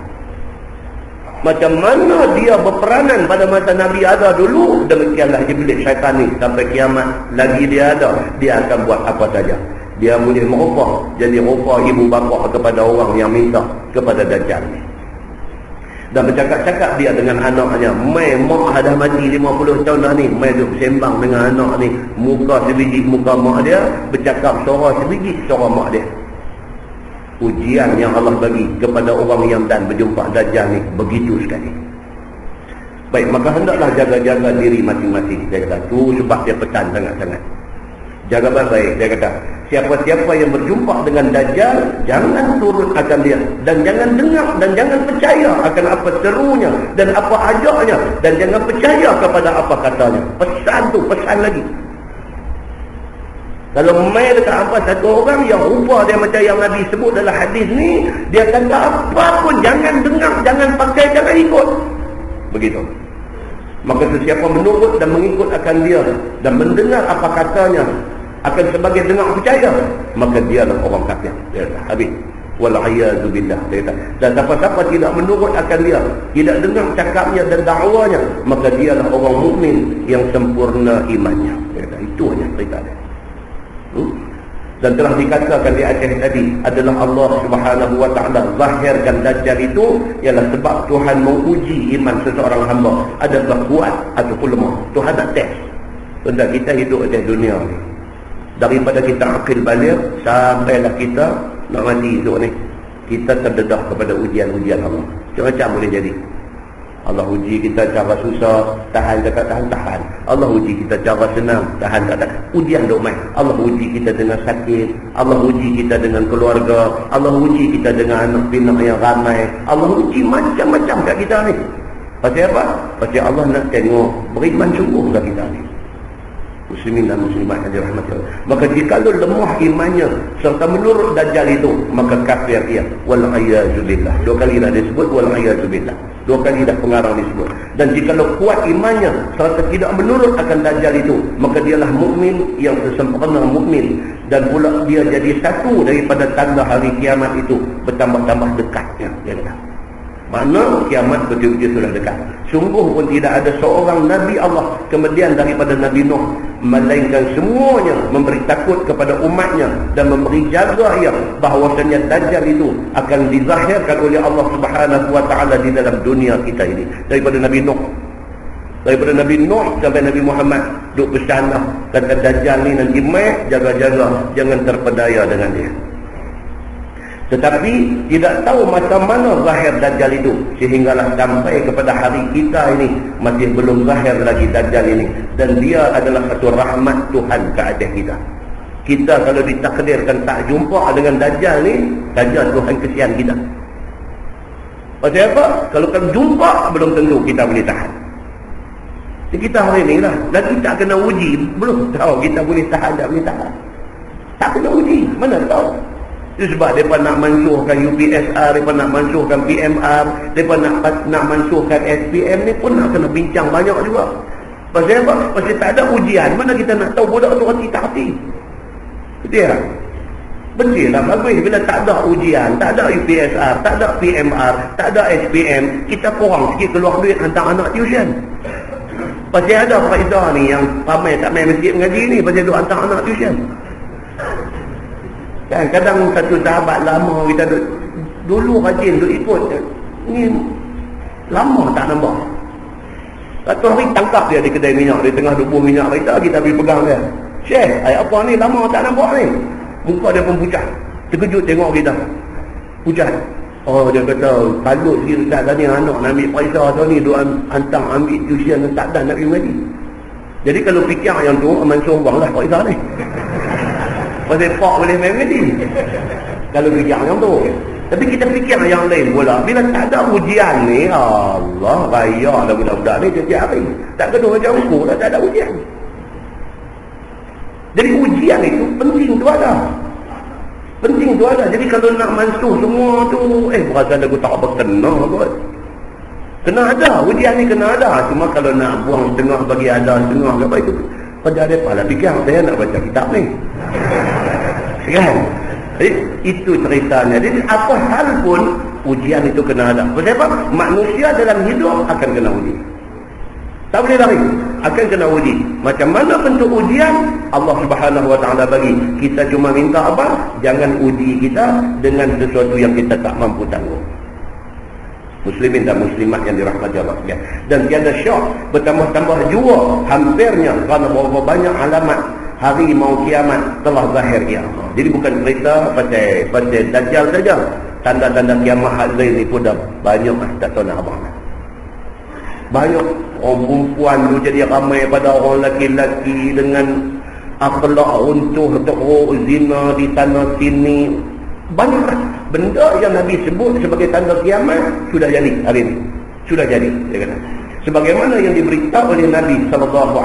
S1: Macam mana dia berperanan pada masa Nabi ada dulu, demikianlah iblis syaitan ni sampai kiamat lagi dia ada. Dia akan buat apa saja. Dia boleh merupa, jadi rupa ibu bapa kepada orang yang minta kepada Dajjal ni. Dan bercakap-cakap dia dengan anaknya. Mai mak dah mati 50 tahun dah ni, mai duduk sembang dengan anak ni. Muka sebiji muka mak dia, bercakap suara sebiji suara mak dia. Ujian yang Allah bagi kepada orang yang dan berjumpa Dajjal ni begitu sekali. Baik, maka hendaklah jaga-jaga diri masing-masing. Dia kata, tu sebab dia pesan sangat-sangat. Jaga baik-baik. Dia kata, siapa-siapa yang berjumpa dengan Dajjal, jangan turun akan dia. Dan jangan dengar dan jangan percaya akan apa serunya dan apa ajaknya. Dan jangan percaya kepada apa katanya. Pesan tu, pesan lagi. Kalau mai dekat hampa satu orang yang rupa dia macam yang Nabi sebut dalam hadis ni, dia kata apa pun jangan dengar, jangan pakai, jangan ikut. Begitu. Maka sesiapa menurut dan mengikut akan dia dan mendengar apa katanya akan sebagai dengar percaya, maka dialah orang kafir. Ya, habis. Wal'iyadu billah. Dan siapa-siapa tidak menurut akan dia, tidak dengar cakapnya dan dakwanya, maka dialah orang mukmin yang sempurna imannya. Ya, itu hanya cerita dia. Dan telah dikatakan di atas tadi adalah Allah Subhanahu wa taala zahirkan Dajjal itu ialah sebab Tuhan menguji iman seseorang hamba adakah kuat ataupun lemah. Tuhan nak test. Tentang kita hidup di dunia ni, daripada kita akil balik sampailah kita nak mati hidup ni, kita terdedah kepada ujian-ujian Allah. Macam-macam boleh jadi. Allah uji kita cara susah, tahan dekat tahan. Allah uji kita cara senang, tahan tak tahan. Ujian dok mai. Allah uji kita dengan sakit, Allah uji kita dengan keluarga, Allah uji kita dengan anak pinak yang ramai. Allah uji macam-macam kat kita ni. Pasal apa? Pasal Allah nak tengok beriman sungguh kat kita ni. Muslimin dan muslimat yang dirahmati Allah. Maka jika lemah imannya serta menurut Dajjal itu, maka kafir ia. Wal'iyadu billah. 2 kali dah disebut wal'iyadu billah. 2 kali dah pengarang disebut. Dan jika kuat imannya serta tidak menurut akan Dajjal itu, maka dialah mukmin yang sesempurna mukmin, dan pula dia jadi satu daripada tanda hari kiamat itu bertambah-tambah dekatnya. Mana kiamat betul-betul sudah dekat. Sungguh pun tidak ada seorang Nabi Allah kemudian daripada Nabi Nuh, melainkan semuanya memberi takut kepada umatnya dan memberi jaga ia bahawasanya Dajjal itu akan dizahirkan oleh Allah Subhanahu wa taala di dalam dunia kita ini. Daripada Nabi Nuh sampai Nabi Muhammad duk pesan lah, kata Dajjal ni nanti mai, jaga-jaga jangan terpedaya dengan dia. Tetapi tidak tahu masa mana zahir Dajjal itu, sehinggalah sampai kepada hari kita ini masih belum zahir lagi Dajjal ini. Dan dia adalah satu rahmat Tuhan ke atas kita. Kita kalau ditakdirkan tak jumpa dengan Dajjal ni, saja Tuhan kesian kita. Pasal apa? Kalau kan jumpa, belum tentu kita boleh tahan. Jadi kita hari ni lah, dan kita kena uji, belum tahu kita boleh tahan tak boleh tahan. Tak kena uji, mana tahu. Itu sebab mereka nak mansuhkan UPSR, mereka nak mansuhkan PMR, mereka nak mansuhkan SPM ni pun nak kena bincang banyak juga. Pasal apa? Pasal tak ada ujian, mana kita nak tahu budak tu hati tak hati. Betul tak? Betul lah, bagus. Bila tak ada ujian, tak ada UPSR, tak ada PMR, tak ada SPM, kita kurang sikit keluar duit hantar anak tuition. Pasal ada faedah ni yang ramai tak main masjid mengaji ni, pasal duk hantar anak tuition. Kan kadang satu sahabat lama kita dulu rajin duk ikut ni, lama tak nampak. Satu hari tangkap dia di kedai minyak, di tengah duk buang minyak kereta, kita pergi pegang dia. Syekh, apa ni lama tak nampak ni? Muka dia pun pucat. Terkejut tengok kita. Pucat. Oh, dia kata balut sikit ustaz tadi anak nak ambil periksa tu ni, duk hantar ambil tuition tak dan nak pergi mengaji. Jadi kalau fikir yang tu aman sombong lah periksa ni. Pasal pak boleh main mengaji kalau fikir yang tu. Tapi kita fikir yang lain pula. Bila tak ada ujian ni, Allah raya dah budak-budak ni setiap hari. Tak kedua macam aku dah tak ada ujian. Jadi ujian itu penting tu ada. Penting tu ada. Jadi kalau nak mansuh semua tu, berasa aku tak berkena kot. Kena ada. Ujian ni kena ada. Cuma kalau nak buang setengah bagi ada setengah apa itu. Pada ada pala fikir saya nak baca kitab ni. Kan? Jadi, itu ceritanya. Jadi apa hal pun ujian itu kena ada. Sebab apa? Manusia dalam hidup akan kena uji. Tak boleh lari. Akan kena uji. Macam mana bentuk ujian? Allah Subhanahu wa taala bagi. Kita cuma minta apa? Jangan uji kita dengan sesuatu yang kita tak mampu tanggung. Muslimin dan muslimat yang dirahmati Allah sekalian. Dan tiada syak bertambah-tambah jua hampirnya kerana berapa banyak alamat hari mau kiamat telah zahir ia. Jadi bukan cerita pasal Dajjal saja. Tanda-tanda kiamat hal lain ni pun dah banyak tak tahu nak abang. Banyak orang perempuan tu jadi ramai pada orang lelaki-lelaki dengan akhlak runtuh, teruk, zina di tanah sini. Banyak benda yang Nabi sebut sebagai tanda kiamat sudah jadi hari ini. Sudah jadi, dia kata. sebagaimana yang diberitahu oleh Nabi SAW.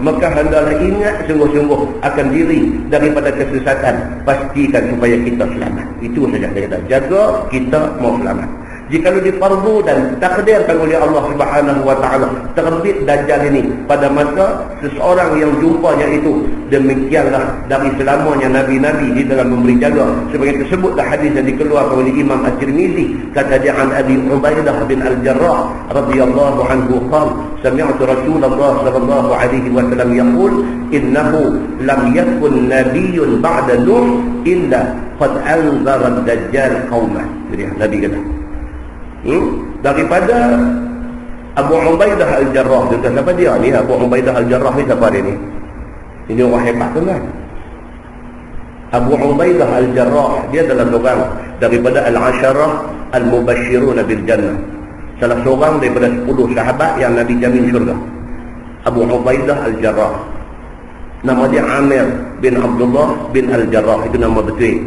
S1: Maka hendaklah ingat sungguh-sungguh akan diri daripada kesesatan, pastikan supaya kita selamat. Itu saja saya kata, jaga kita mau selamat. Jika difardu dan takdirkan oleh Allah Subhanahu wa taala terbit Dajjal ini pada masa seseorang yang jumpanya itu, demikianlah dari selamanya nabi-nabi di dalam memberi jaga. Sebagai tersebutlah hadis yang dikeluarkan oleh Imam At-Tirmizi, kata dia an Abi Ubaidah bin Al-Jarrah radhiyallahu anhu qala sami'tu Rasulullah sallallahu alaihi wasallam yaqul innahu lam yakun nabiyyun ba'da Nuh illa qad anzara ad-dajjal qaumah. Jadi Nabi kata daripada Abu Ubaidah Al-Jarrah. Siapa dia ni? Abu Ubaidah Al-Jarrah ni siapa dia ni? Ini orang hebat tu kan? Abu Ubaidah Al-Jarrah, dia adalah seorang daripada Al-Asharah Al-Mubashirun bil Jannah, salah seorang daripada 10 sahabat yang Nabi jamin syurga. Abu Ubaidah Al-Jarrah, nama dia Amir bin Abdullah bin Al-Jarrah, itu nama betul.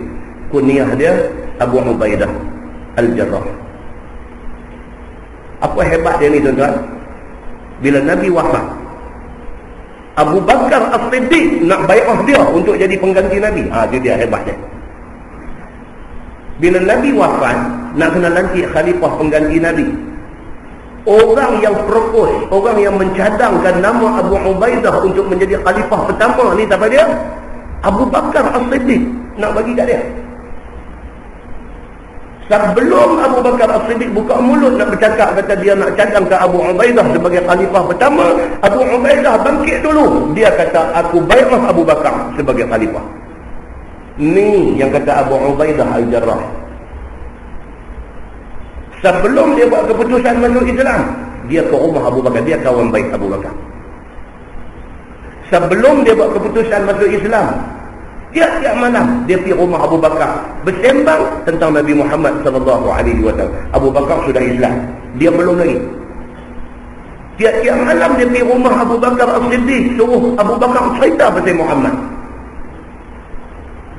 S1: Kunyah dia Abu Ubaidah Al-Jarrah. Apa hebat dia ni tuan-tuan? Bila Nabi wafat, Abu Bakar As-Siddiq nak bai'ah dia untuk jadi pengganti Nabi. Itu dia hebat dia. Bila Nabi wafat, nak kena lantik khalifah pengganti Nabi, orang yang propose, orang yang mencadangkan nama Abu Ubaidah untuk menjadi khalifah pertama ni siapa dia? Abu Bakar As-Siddiq nak bagi kat dia. Sebelum Abu Bakar As-Siddiq buka mulut nak bercakap, kata dia nak cadang ke Abu Ubaidah sebagai khalifah pertama, Abu Ubaidah bangkit dulu. Dia kata, aku bai'ah Abu Bakar sebagai khalifah. Ni yang kata Abu Ubaidah Al-Jarrah. Sebelum dia buat keputusan masuk Islam, dia ke rumah Abu Bakar, dia kawan baik Abu Bakar. Sebelum dia buat keputusan masuk Islam, tiap-tiap malam dia pergi rumah Abu Bakar bersembang tentang Nabi Muhammad SAW. Abu Bakar sudah Islam, dia belum lagi. Tiap-tiap malam dia pergi rumah Abu Bakar As-Siddiq, suruh Abu Bakar cerita pasal Muhammad.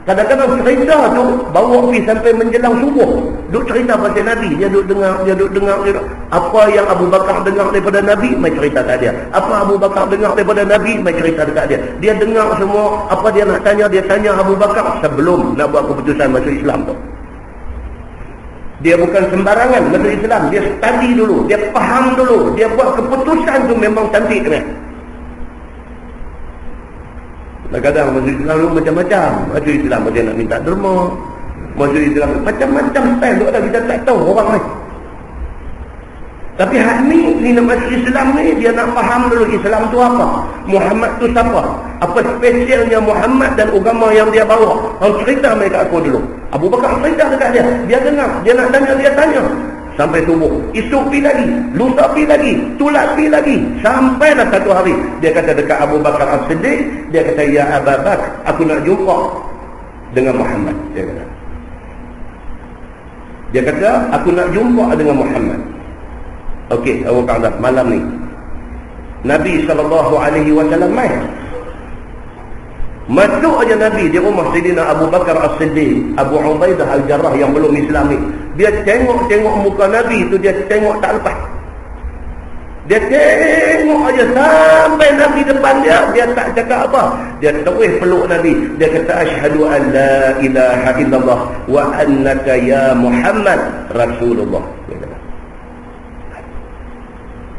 S1: Kadang-kadang cerita tu bawa pergi sampai menjelang subuh, duk cerita pasal Nabi. Dia duk dengar. Apa yang Abu Bakar dengar daripada Nabi, mai cerita kat dia. Apa Abu Bakar dengar daripada Nabi, mai cerita dekat dia. Dia dengar semua, apa dia nak tanya, dia tanya Abu Bakar sebelum nak buat keputusan masuk Islam tu. Dia bukan sembarangan masuk Islam, dia study dulu, dia faham dulu, dia buat keputusan tu memang cantik kan. Kadang-kadang masuk Islam tu macam-macam. Masuk Islam dia nak minta derma, masuk Islam macam-macam style tu ada, kita tak tahu orang ni. Tapi hak ni nak masuk Islam ni, dia nak faham dulu Islam tu apa, Muhammad tu siapa, apa spesialnya Muhammad dan agama yang dia bawa. Orang cerita mereka aku dulu. Abu Bakar cerita dekat dia, dia dengar, dia nak tanya, dia tanya sampai subuh. Esok pergi lagi, lusa pergi lagi, tulat pergi lagi, sampailah satu hari dia kata dekat Abu Bakar As-Siddiq, dia kata, ya Abu Bakar, aku nak jumpa dengan Muhammad. Dia kata aku nak jumpa dengan Muhammad. Okey, Abu Bakar, malam ni Nabi SAW mai. Masuk aja Nabi di rumah Sayyidina Abu Bakar As-Siddiq, Abu Ubaidah Al-Jarrah yang belum Islam ni. Dia tengok muka Nabi tu, dia tengok tak lepas. Dia tengok aja sampai Nabi depan dia, dia tak cakap apa. Dia terus peluk Nabi. Dia kata, asyhadu an la ilaha illallah wa annaka ya Muhammad Rasulullah.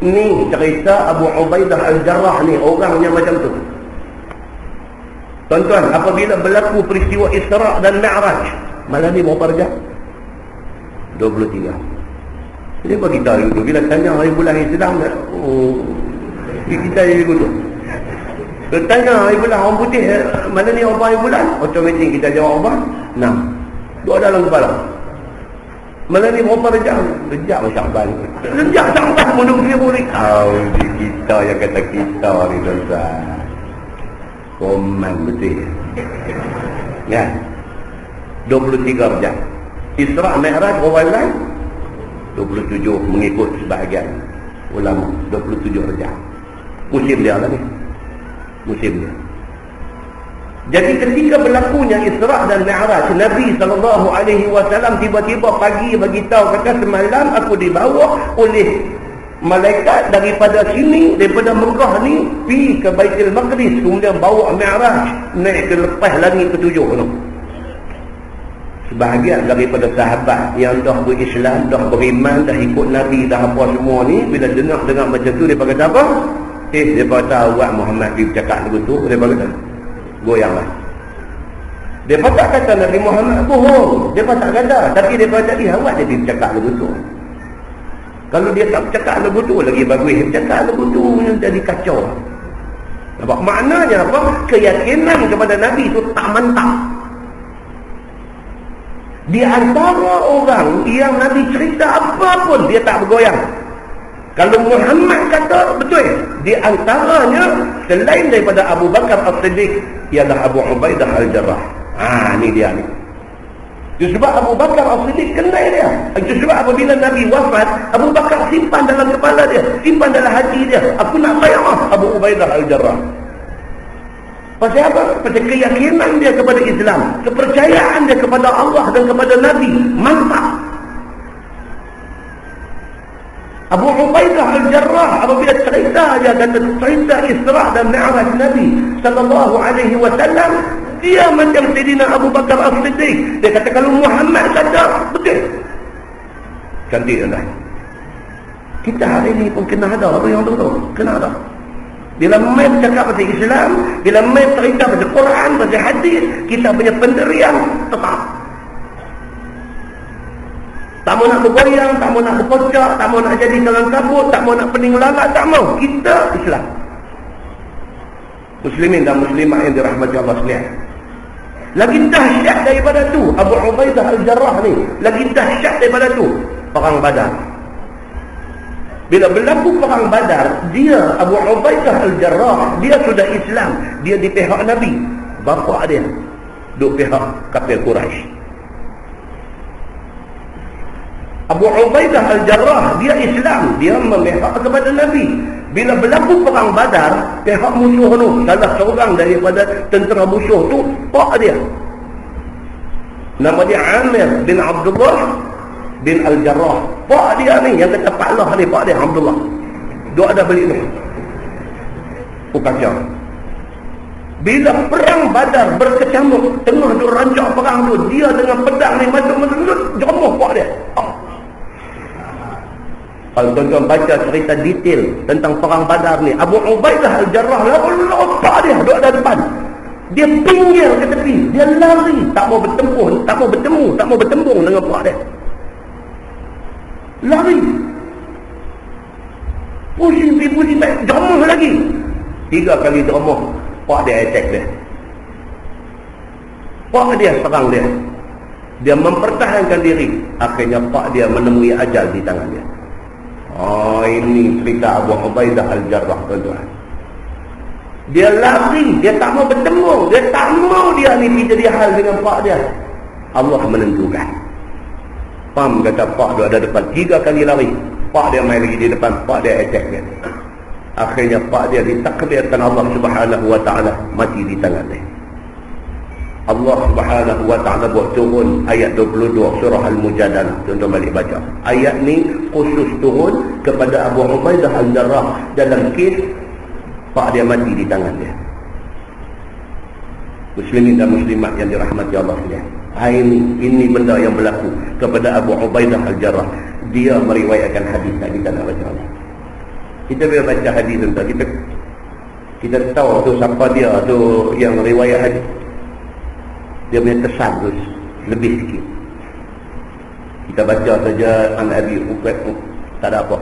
S1: Ni cerita Abu Ubaidah Al-Jarrah ni, orangnya macam tu. Tuan-tuan, apabila berlaku peristiwa Isra' dan Mi'raj, malam ni berapa rejab? 23. Ini bagi kita itu, bila tanya hari bulan Islam, kita jadi begitu. Bila tanya hari bulan orang putih, mana ni apa hari bulan? Otomatik kita jawab apa? 6. Dua dalam kepala. Malam ni berapa rejab? Rejab Sya'ban. Rejab Sya'ban menurut firu ni. Kita yang kata kita ni tuan-tuan. Koman betul. Ya. 23 rejab. Isra' Mi'raj berapa bulan? 27 mengikut sebahagian ulama. 27 rejab. Musim dia lah ni. Musim dia. Jadi ketika berlakunya Isra' dan Mi'raj, Nabi SAW tiba-tiba pagi bagi tahu, kata semalam aku dibawa oleh Malaikat daripada sini, daripada Mekah ni, pergi ke Baitul Maqdis, kemudian bawa Mi'raj, naik ke lepas langit ketujuh tu. Sebahagian daripada sahabat yang dah berislam, dah beriman, dah ikut Nabi, dah apa semua ni, bila dengar macam tu, mereka kata apa? Mereka kata awak Muhammad pergi bercakap lagu tu, mereka kata goyanglah. Mereka tak kata Nabi Muhammad bohong, mereka tak kata, tapi mereka kata awak dia pergi bercakap lagu tu. Kalau dia tak bercakap lagu tu lagi bagus, dia bercakap lagu tu yang jadi kacau. Nampak maknanya apa? Keyakinan kepada Nabi itu tak mantap. Di antara orang yang Nabi cerita apa pun dia tak bergoyang. Kalau Muhammad kata betul, di antaranya selain daripada Abu Bakar As-Siddiq ialah Abu Ubaidah Al-Jarrah. Ni dia ni. Itu sebab Abu Bakar As-Siddiq kenal dia. Itu sebab apabila Nabi wafat, Abu Bakar simpan dalam kepala dia, simpan dalam hati dia, aku nak bayar Abu Ubaidah Al-Jarrah. Pasal apa? Pasal keyakinan dia kepada Islam, kepercayaan dia kepada Allah dan kepada Nabi mantap. Abu Ubaidah Al-Jarrah apabila cerita dia kata cerita Isra dan Mi'raj Nabi sallallahu alaihi wasallam, dia macam Sayyidina Abu Bakar As-Siddiq. Dia kata kalau Muhammad kata betul. Cantiklah. Kita hari ini pun kena ada apa yang tu. Kena ada. Bila main cakap pasal Islam, bila main cerita pasal Quran, pasal hadis, kita punya pendirian tetap. Tak mau nak bergoyang, tak mau nak berkocak, tak mau nak jadi kalang kabut, tak mau nak pening lalat, tak mau. Kita Islam. Muslimin dan muslimat yang dirahmati Allah sekalian. Lagi dahsyat daripada tu, Abu Ubaidah Al-Jarrah ni, lagi dahsyat daripada tu, perang Badar. Bila berlaku perang Badar, dia Abu Ubaidah Al-Jarrah, dia sudah Islam, dia di pihak Nabi. Bapa dia duk pihak kafir Quraisy. Abu Ubaidah Al-Jarrah, dia Islam, dia memihak kepada Nabi. Bila berlaku perang Badar, pihak musuh tu, salah seorang daripada tentera musuh tu, pak dia, nama dia Amir bin Abdullah bin Al-Jarrah. Pak dia ni, yang kata Pak Allah ni, pak dia Abdullah. Dia ada balik ni. Kacau. Bila perang Badar berkecamuk, tengah tu rancak perang tu, dia dengan pedang ni masuk-masuk, jemuh pak dia. Kalau tuan-tuan baca cerita detail tentang perang Badar ni, Abu Ubaidah Al-Jarrah lompat dia duduk ada depan. Dia pinggir ke tepi, dia lari, tak mau bertempur, tak mau bertemu, tak mau bertembung dengan pak dia. Lari. Pusing baik, jemuh lagi. 3 kali jemuh, pak dia attack dia. Pak dia serang dia. Dia mempertahankan diri. Akhirnya pak dia menemui ajal di tangan dia. Ini cerita Abu Ubaidah Al-Jarrah, tuan-tuan. Dia lari, dia tak mau bertemu, dia tak mau dia ni jadi hal dengan pak dia. Allah menentukan. Pam kata pak dia ada depan, 3 kali lari, pak dia main lagi di depan, pak dia attack dia. Akhirnya pak dia ditakdirkan Allah Subhanahu wa taala mati di tangan dia. Allah Subhanahu wa taala buat turun ayat 22 surah Al-Mujadalah. Tuan-tuan balik baca. Ayat ni khusus turun kepada Abu Ubaidah Al-Jarrah dalam kes pak dia mati di tangan dia. Muslimin dan muslimat yang dirahmati Allah sekalian. Ini benda yang berlaku kepada Abu Ubaidah Al-Jarrah. Dia meriwayatkan hadis tak kita nak baca ni. Kita bila baca hadis tentang kita tahu tu siapa dia tu yang riwayat hadis. Dia punya kesan tu lebih sikit. Kita baca saja an Abi Ubaidah, tak ada apa.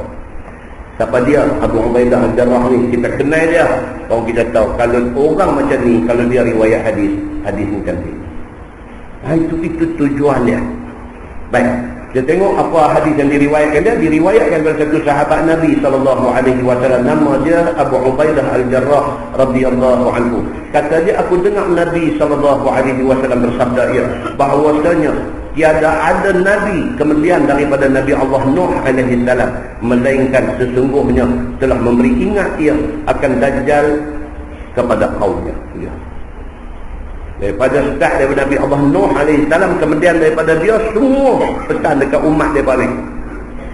S1: Siapa dia? Abu Ubaidah Al-Jarrah ni, kita kenal dia. Kalau kita tahu kalau orang macam ni, kalau dia riwayat hadis ni cantik. Itu tujuan dia. Baik, kita tengok apa hadis yang diriwayatkan dia. Diriwayatkan oleh satu sahabat Nabi SAW. Nama dia Abu Ubaidah Al-Jarrah radhiyallahu anhu. Kata dia, aku dengar Nabi SAW bersabda bahawasanya tiada ada Nabi kemudian daripada Nabi Allah Nuh alaihi salam, melainkan sesungguhnya telah memberi ingat ia akan Dajjal kepada kaumnya. Daripada start daripada Nabi Allah Nuh alaihi salam, kemudian daripada dia semua pesan dekat umat dia balik.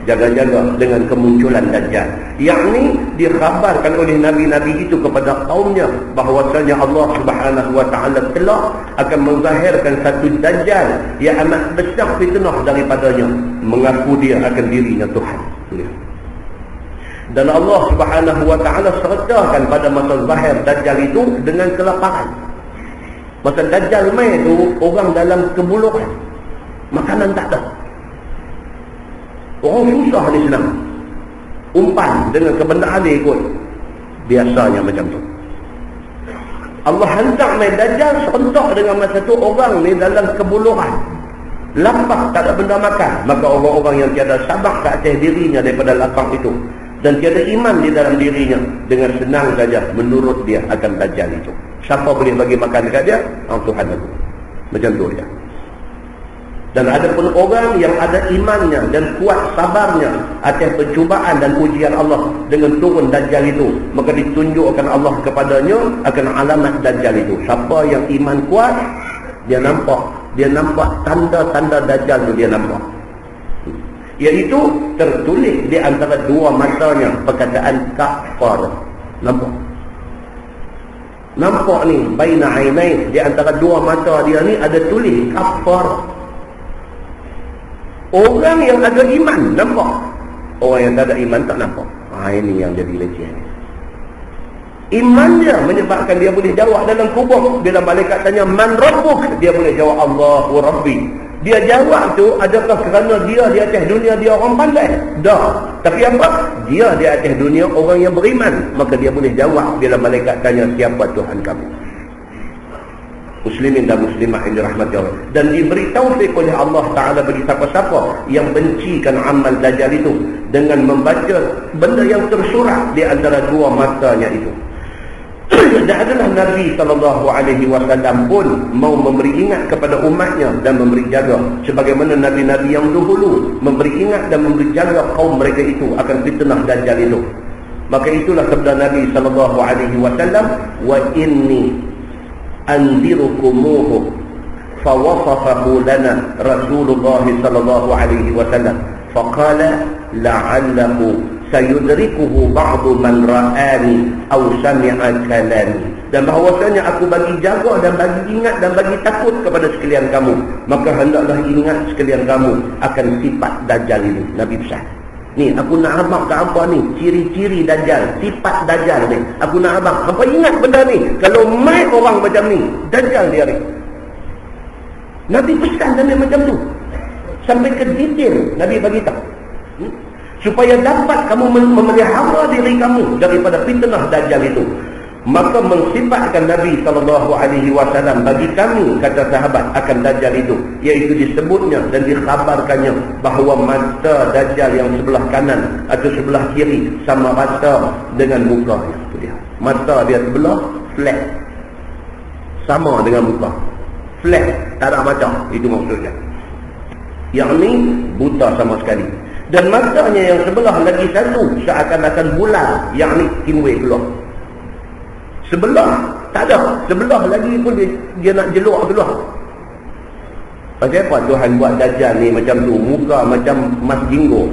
S1: jaga-jaga dengan kemunculan Dajjal. Yakni dikhabarkan oleh Nabi-Nabi itu kepada kaumnya bahawasanya Allah Subhanahu wa ta'ala telah akan menzahirkan satu Dajjal yang amat besar fitnah daripadanya, mengaku dia akan dirinya Tuhan. Dan Allah Subhanahu wa ta'ala sertakan pada masa zahir Dajjal itu dengan kelaparan. Masa Dajjal mai tu orang dalam kebulukan, makanan tak ada. Orang susah ni senang. Umpan dengan kebendaan dia ikut. Biasanya macam tu. Allah hantar mai Dajjal serentak dengan masa tu orang ni dalam kebulukan. Lapar, tak ada benda makan. Maka orang-orang yang tiada sabar ke atas dirinya daripada lapar itu, dan tiada iman di dalam dirinya, dengan senang saja menurut dia akan Dajjal itu. Siapa boleh bagi makan dekat dia? Tuhan aku. Macam tu dia. Dan ada pun orang yang ada imannya dan kuat sabarnya atas pencubaan dan ujian Allah dengan turun Dajjal itu, maka ditunjukkan Allah kepadanya akan alamat Dajjal itu. Siapa yang iman kuat, dia nampak tanda-tanda Dajjal itu, dia nampak. Iaitu tertulis di antara dua matanya perkataan kafar. Nampak ni, baina ainain, di antara dua mata dia ni ada tulis kafar. Orang yang ada iman nampak, orang yang tak ada iman tak nampak. Ini yang jadi leceh. Iman dia menyebabkan dia boleh jawab dalam kubur. Bila malaikat tanya man rabbuk, dia boleh jawab Allahu Rabbi. Dia jawab tu adakah kerana dia di atas dunia dia orang pandai? Dah. Tapi apa? Dia di atas dunia orang yang beriman, maka dia boleh jawab bila malaikat tanya siapa Tuhan kamu. Muslimin dan muslimah yang dirahmati Allah, dan diberi taufik oleh Allah Ta'ala bagi siapa-siapa yang bencikan amal Dajjal itu dengan membaca benda yang tersurat di antara dua matanya itu. Dan adalah Nabi SAW pun mau memberi ingat kepada umatnya dan memberi jaga, sebagaimana Nabi-Nabi yang dahulu memberi ingat dan memberi jaga kaum mereka itu akan fitnah Dajjal itu. Maka itulah sabda Nabi SAW, wa inni anzirukumuhu fawasafahu lana Rasulullah sallallahu alaihi wasallam faqala la'allahu sayudrikuhu ba'du man ra'ani aw sami'a kalami. Dan bahawasanya aku bagi jaga dan bagi ingat dan bagi takut kepada sekalian kamu, maka hendaklah ingat sekalian kamu akan sifat Dajjal ini. Nabi pesan ni, aku nak abang ke apa ni, ciri-ciri Dajjal, sifat Dajjal ni, aku nak abang, hampa ingat benda ni. Kalau mai orang macam ni, Dajjal dia ni. Nabi pesan Nabi macam tu, sampai ke detail Nabi bagi tahu, supaya dapat kamu memelihara diri kamu daripada fitnah Dajjal itu. Maka mensifatkan Nabi SAW bagi kami, kata sahabat, akan Dajjal itu, iaitu disebutnya dan dikhabarkannya bahawa mata Dajjal yang sebelah kanan atau sebelah kiri sama rata dengan mukanya. Itu dia. Mata dia sebelah flat, sama dengan muka, flat, tak ada mata. Itu maksudnya, yang ni buta sama sekali. Dan matanya yang sebelah lagi satu seakan-akan bulan, yang ni kinway keluar. Sebelah tak ada, sebelah lagi pun dia nak jeluk keluar. Pasal apa Tuhan buat Dajjal ni macam tu, muka macam mas jinggo.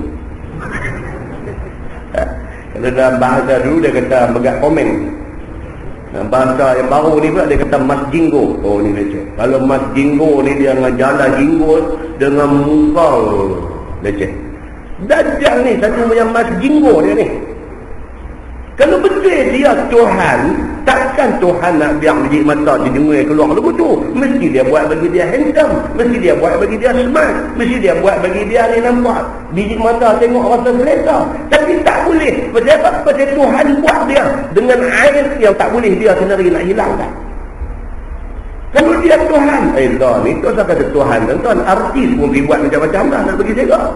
S1: Kalau dalam bahasa dulu dia kata megak komeng, bahasa yang baru ni pula dia kata mas jinggo. Oh ni leceh. Kalau mas jinggo ni dia dengan jalan jinggo dengan muka leceh. Dajjal ni satu yang mas jinggo dia ni. Kalau betul dia Tuhan, takkan Tuhan nak biar biji mata dia dengar keluar lagu tu. Mesti dia buat bagi dia handsome, mesti dia buat bagi dia smart, mesti dia buat bagi dia ni nampak biji mata tengok rasa selesa. Tapi tak boleh. Pasal apa? Pasal Tuhan buat dia dengan air yang tak boleh dia sendiri nak hilangkan. Kalau dia Tuhan, dah ni tu saya kata Tuhan, tuan artis pun pergi buat macam-macam dah nak bagi jaga.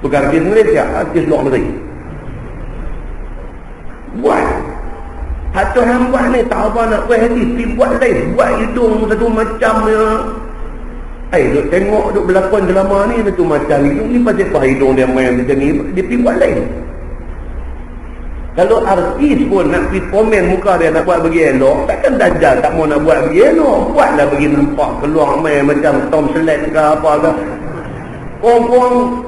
S1: Bukan artis Malaysia, artis luar negeri. Buat hak Tuhan buat ni tak apa nak buat hati, pergi buat lain, buat hidung satu macamnya. Duk tengok duk berlakon drama ni satu macam ni pasal apa hidung dia main macam ni, dia pergi buat lain. Kalau artis pun nak pergi komen muka dia nak buat bagi elok, takkan Dajjal tak mau nak buat bagi elok, buatlah bagi nampak keluar main macam Tom Selleck ke apa ke. Orang-orang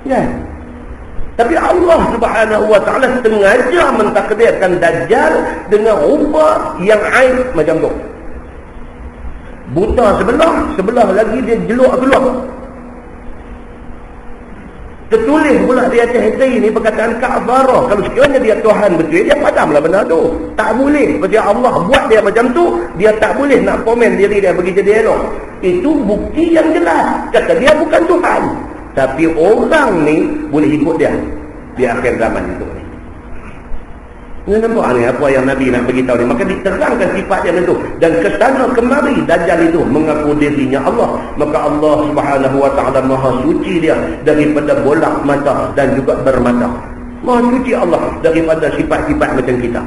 S1: Ya. Tapi Allah Subhanahu wa taala sengaja mentakdirkan Dajjal dengan rupa yang aib macam tu. Buta sebelah lagi dia jeluk keluar. Tertulis pula di atas hadis ni perkataan Ka'barah. Kalau sekiranya dia Tuhan betul, dia padamlah benda tu. Tak boleh. Sebab Allah buat dia macam tu, dia tak boleh nak komen diri dia bagi jadi elok. Itu bukti yang jelas. Kata dia bukan Tuhan. Tapi orang ni boleh ikut dia di akhir zaman itu. Ini nampak ni apa yang Nabi nak beritahu ni. Maka diterangkan sifat dia itu. Dan kesana kemari Dajjal itu mengaku dirinya Allah. Maka Allah Subhanahu wa ta'ala maha suci dia daripada bolak mata dan juga bermata. Maha suci Allah daripada sifat-sifat macam kita.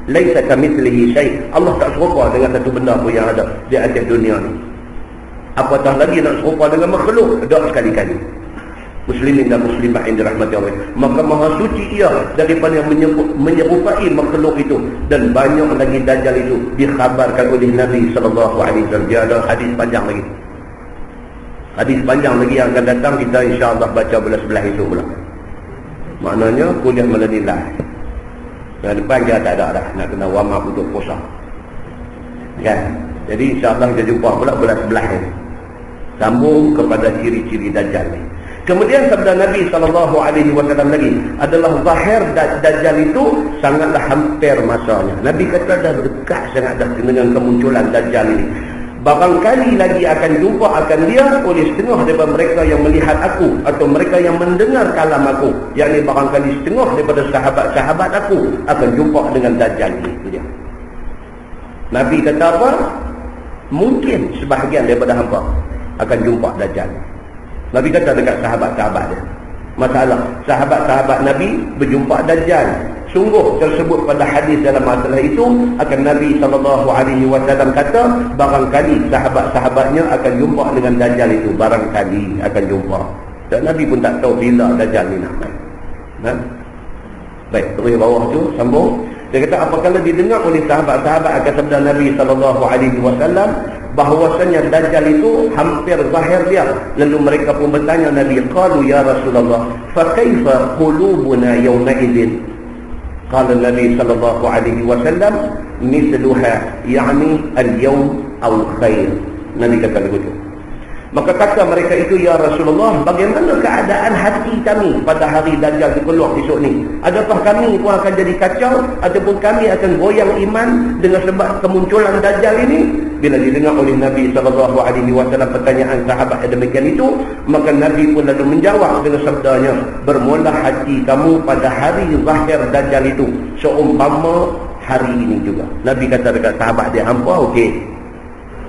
S1: Laisa kamitslihi syai'. Allah tak serupa dengan satu benda pun yang ada di atas dunia ni. Apatah lagi nak serupa dengan makhluk. Tak sekali-kali. Muslimin dan muslimat yang dirahmati Allah. Maka maha suci ia daripada yang menyerupai makhluk itu. Dan banyak lagi Dajjal itu dikhabarkan oleh Nabi SAW. Dia ada hadis panjang lagi. Hadis panjang lagi yang akan datang kita insya-Allah baca bulan 11 itu pula. Maknanya kuliah malam ni lah. Dan depan dia tak ada dah. Nak kena warm up untuk puasa. Kan? Jadi insya-Allah kita jumpa pula bulan 11 ni. Sambung kepada ciri-ciri Dajjal ni. Kemudian sabda Nabi SAW lagi adalah zahir Dajjal itu sangatlah hampir masanya. Nabi kata dah dekat sangat dah dengan kemunculan Dajjal ini. Barangkali lagi akan jumpa akan dia oleh setengah daripada mereka yang melihat aku atau mereka yang mendengar kalam aku. Yakni barangkali setengah daripada sahabat-sahabat aku akan jumpa dengan Dajjal ini. Itu dia. Nabi kata apa? Mungkin sebahagian daripada hamba akan jumpa Dajjal. Nabi kata dekat sahabat-sahabat dia. Masalah, sahabat-sahabat Nabi berjumpa Dajjal. Sungguh tersebut pada hadis dalam masalah itu akan Nabi SAW kata barangkali sahabat-sahabatnya akan jumpa dengan Dajjal itu. Barangkali akan jumpa. Dan Nabi pun tak tahu bila Dajjal ni nak main. Baik, terus bawah tu sambung. Dia kata apabila didengar oleh sahabat-sahabat akan sabda Nabi SAW bahawasanya Dajjal itu hampir zahir dia. Lalu mereka pun bertanya Nabi, qalu ya Rasulullah, fa kaifa qulubuna yawma idzin? Qala Nabi SAW, mithluha, yani al-yawm aw khair. Nabi kata begitu. Maka kata mereka itu, ya Rasulullah, bagaimana keadaan hati kami pada hari Dajjal itu keluar esok ni? Adakah kami pun akan jadi kacau ataupun kami akan goyang iman dengan sebab kemunculan Dajjal ini? Bila didengar oleh Nabi SAW pertanyaan sahabat yang demikian itu, maka Nabi pun lalu menjawab dengan sabdanya, bermula hati kamu pada hari zahir Dajjal itu seumpama hari ini juga. Nabi kata dekat sahabat dia, hampa okey.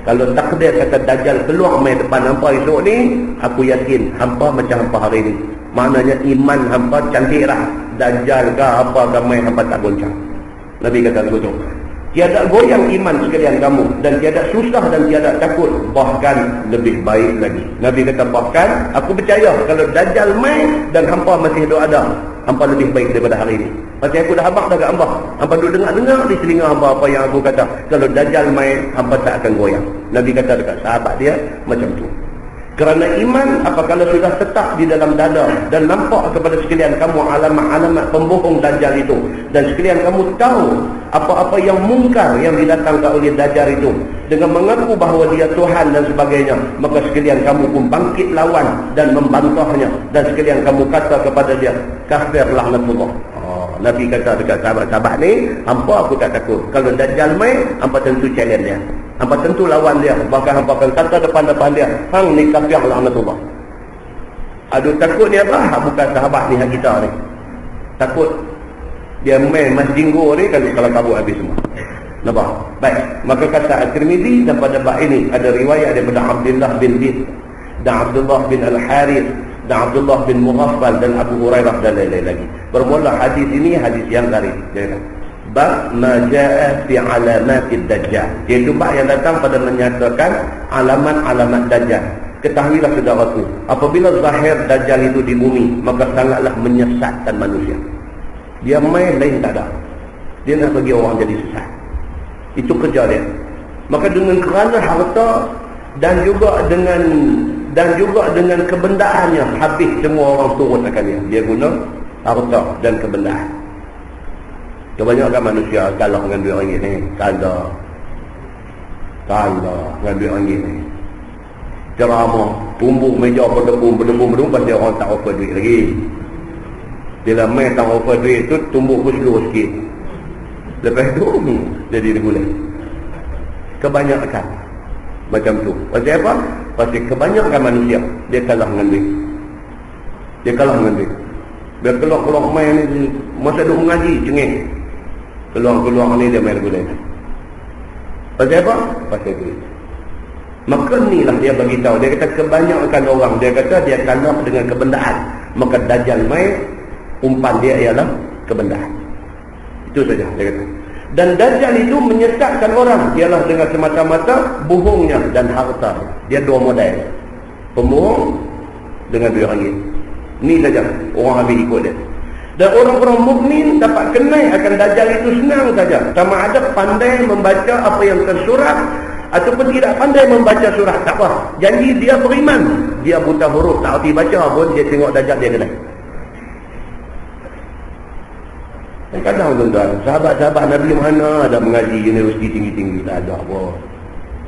S1: Kalau takdir kata Dajjal keluar main depan hampa esok ni, aku yakin hampa macam hampa hari ni. Maknanya iman hampa cantik lah. Dajjal ke apa ke main hampa tak goncang. Nabi kata begitu. Tiada goyang iman sekalian kamu, dan tiada susah dan tiada takut, bahkan lebih baik lagi. Nabi kata bahkan aku percaya kalau Dajjal main dan hampa masih ada, hampa lebih baik daripada hari ini. Macam aku dah habaq dah kat hampa. Hampa duduk dengar di telinga hampa apa yang aku kata. Kalau Dajjal main, hampa tak akan goyang. Nabi kata dekat sahabat dia macam tu. Kerana iman apabila sudah tetap di dalam dada dan nampak kepada sekalian kamu alamat-alamat pembohong Dajjal itu, dan sekalian kamu tahu apa-apa yang mungkar yang didatangkan oleh Dajjal itu dengan mengaku bahawa dia Tuhan dan sebagainya, maka sekalian kamu pun bangkit lawan dan membantahnya, dan sekalian kamu kata kepada dia, kafir laknatullah. Nabi kata dekat sahabat-sahabat ni, hampa aku tak takut. Kalau Dajjal main, hampa tentu challenge dia. Hampa tentu lawan dia. Bahkan hampa akan kata depan-depan dia, hang ni kafir laknatullah. Aduh, takut ni apa? Bukan sahabat ni hak kita ni. Takut dia main mas jinggo ni kalau kabut habis semua. Nampak? Baik. Maka kata At-Tirmizi daripada bab ini ada riwayat daripada Abdullah bin Zaid dan Abdullah bin Al-Harith dan Abdullah bin Mughaffal dan Abu Hurairah dan lain-lain lagi. Bermula hadis ini hadis yang dari bab ma jaa fi alamatid Dajjal, iaitu bab yang datang pada menyatakan alamat-alamat Dajjal. Ketahuilah saudaraku, apabila zahir Dajjal itu di bumi, maka sangatlah menyesatkan manusia. Dia main lain tak ada. Dia nak bagi orang jadi sesat. Itu kerja dia. Maka dengan kerana harta dan juga dengan dan juga dengan kebendaannya habis semua orang turun akan dia. Dia guna harta dan kebendaan. Kebanyakan manusia kalah dengan duit ringgit ni. Kalah dengan duit ringgit ni. Ceramah, tumbuk meja berdebum, pasal orang tak offer duit lagi. Bila main tak offer duit tu, tumbuk pun slow sikit. Lepas tu, jadi regular. Kebanyakan macam tu. Pasal apa? Pasal kebanyakan manusia, dia kalah dengan duit. Dia Biar keluar main ni, masa duk mengaji, cengeng. Keluar ni dia main regular. Pasal apa? Pasal duit. Maka inilah dia bagi tahu. Dia kata kebanyakan orang, dia kata dia kalah dengan kebendaan. Maka Dajjal mai, umpan dia ialah kebendaan. Itu saja dia kata. Dan Dajjal itu menyesatkan orang ialah dengan semata-mata bohongnya dan harta. Dia dua model. Pembohong dengan duit ringgit. Ini saja orang habis ikut dia. Dan orang-orang mukmin dapat kenal akan Dajjal itu senang saja. Sama ada pandai membaca apa yang tersurat ataupun tidak pandai membaca surah, tak apa. Janji dia beriman. Dia buta huruf, tak erti baca pun, dia tengok Dajjal dia kenal. Dan kadang tuan-tuan, sahabat-sahabat Nabi mana ada mengaji universiti tinggi-tinggi, tak ada apa.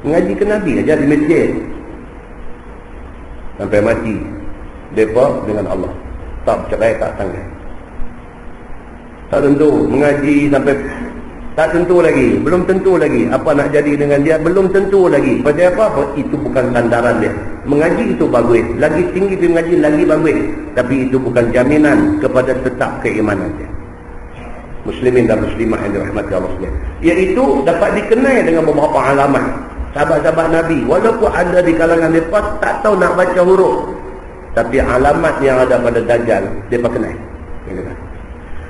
S1: Mengaji ke Nabi aja di masjid. Sampai mati. Mereka dengan Allah. Tak bercerai, tak tanggal. Tak tentu. Mengaji sampai tak tentu lagi, belum tentu lagi apa nak jadi dengan dia, belum tentu lagi. Pasal apa? Itu bukan sandaran dia. Mengaji itu bagus, lagi tinggi dia mengaji lagi bagus, tapi itu bukan jaminan kepada tetap keimanan dia. Muslimin dan muslimah yang dirahmati Allah sekalian, iaitu dapat dikenal dengan beberapa alamat. Sahabat-sahabat Nabi walaupun ada di kalangan mereka tak tahu nak baca huruf, tapi alamat yang ada pada Dajjal mereka kenal.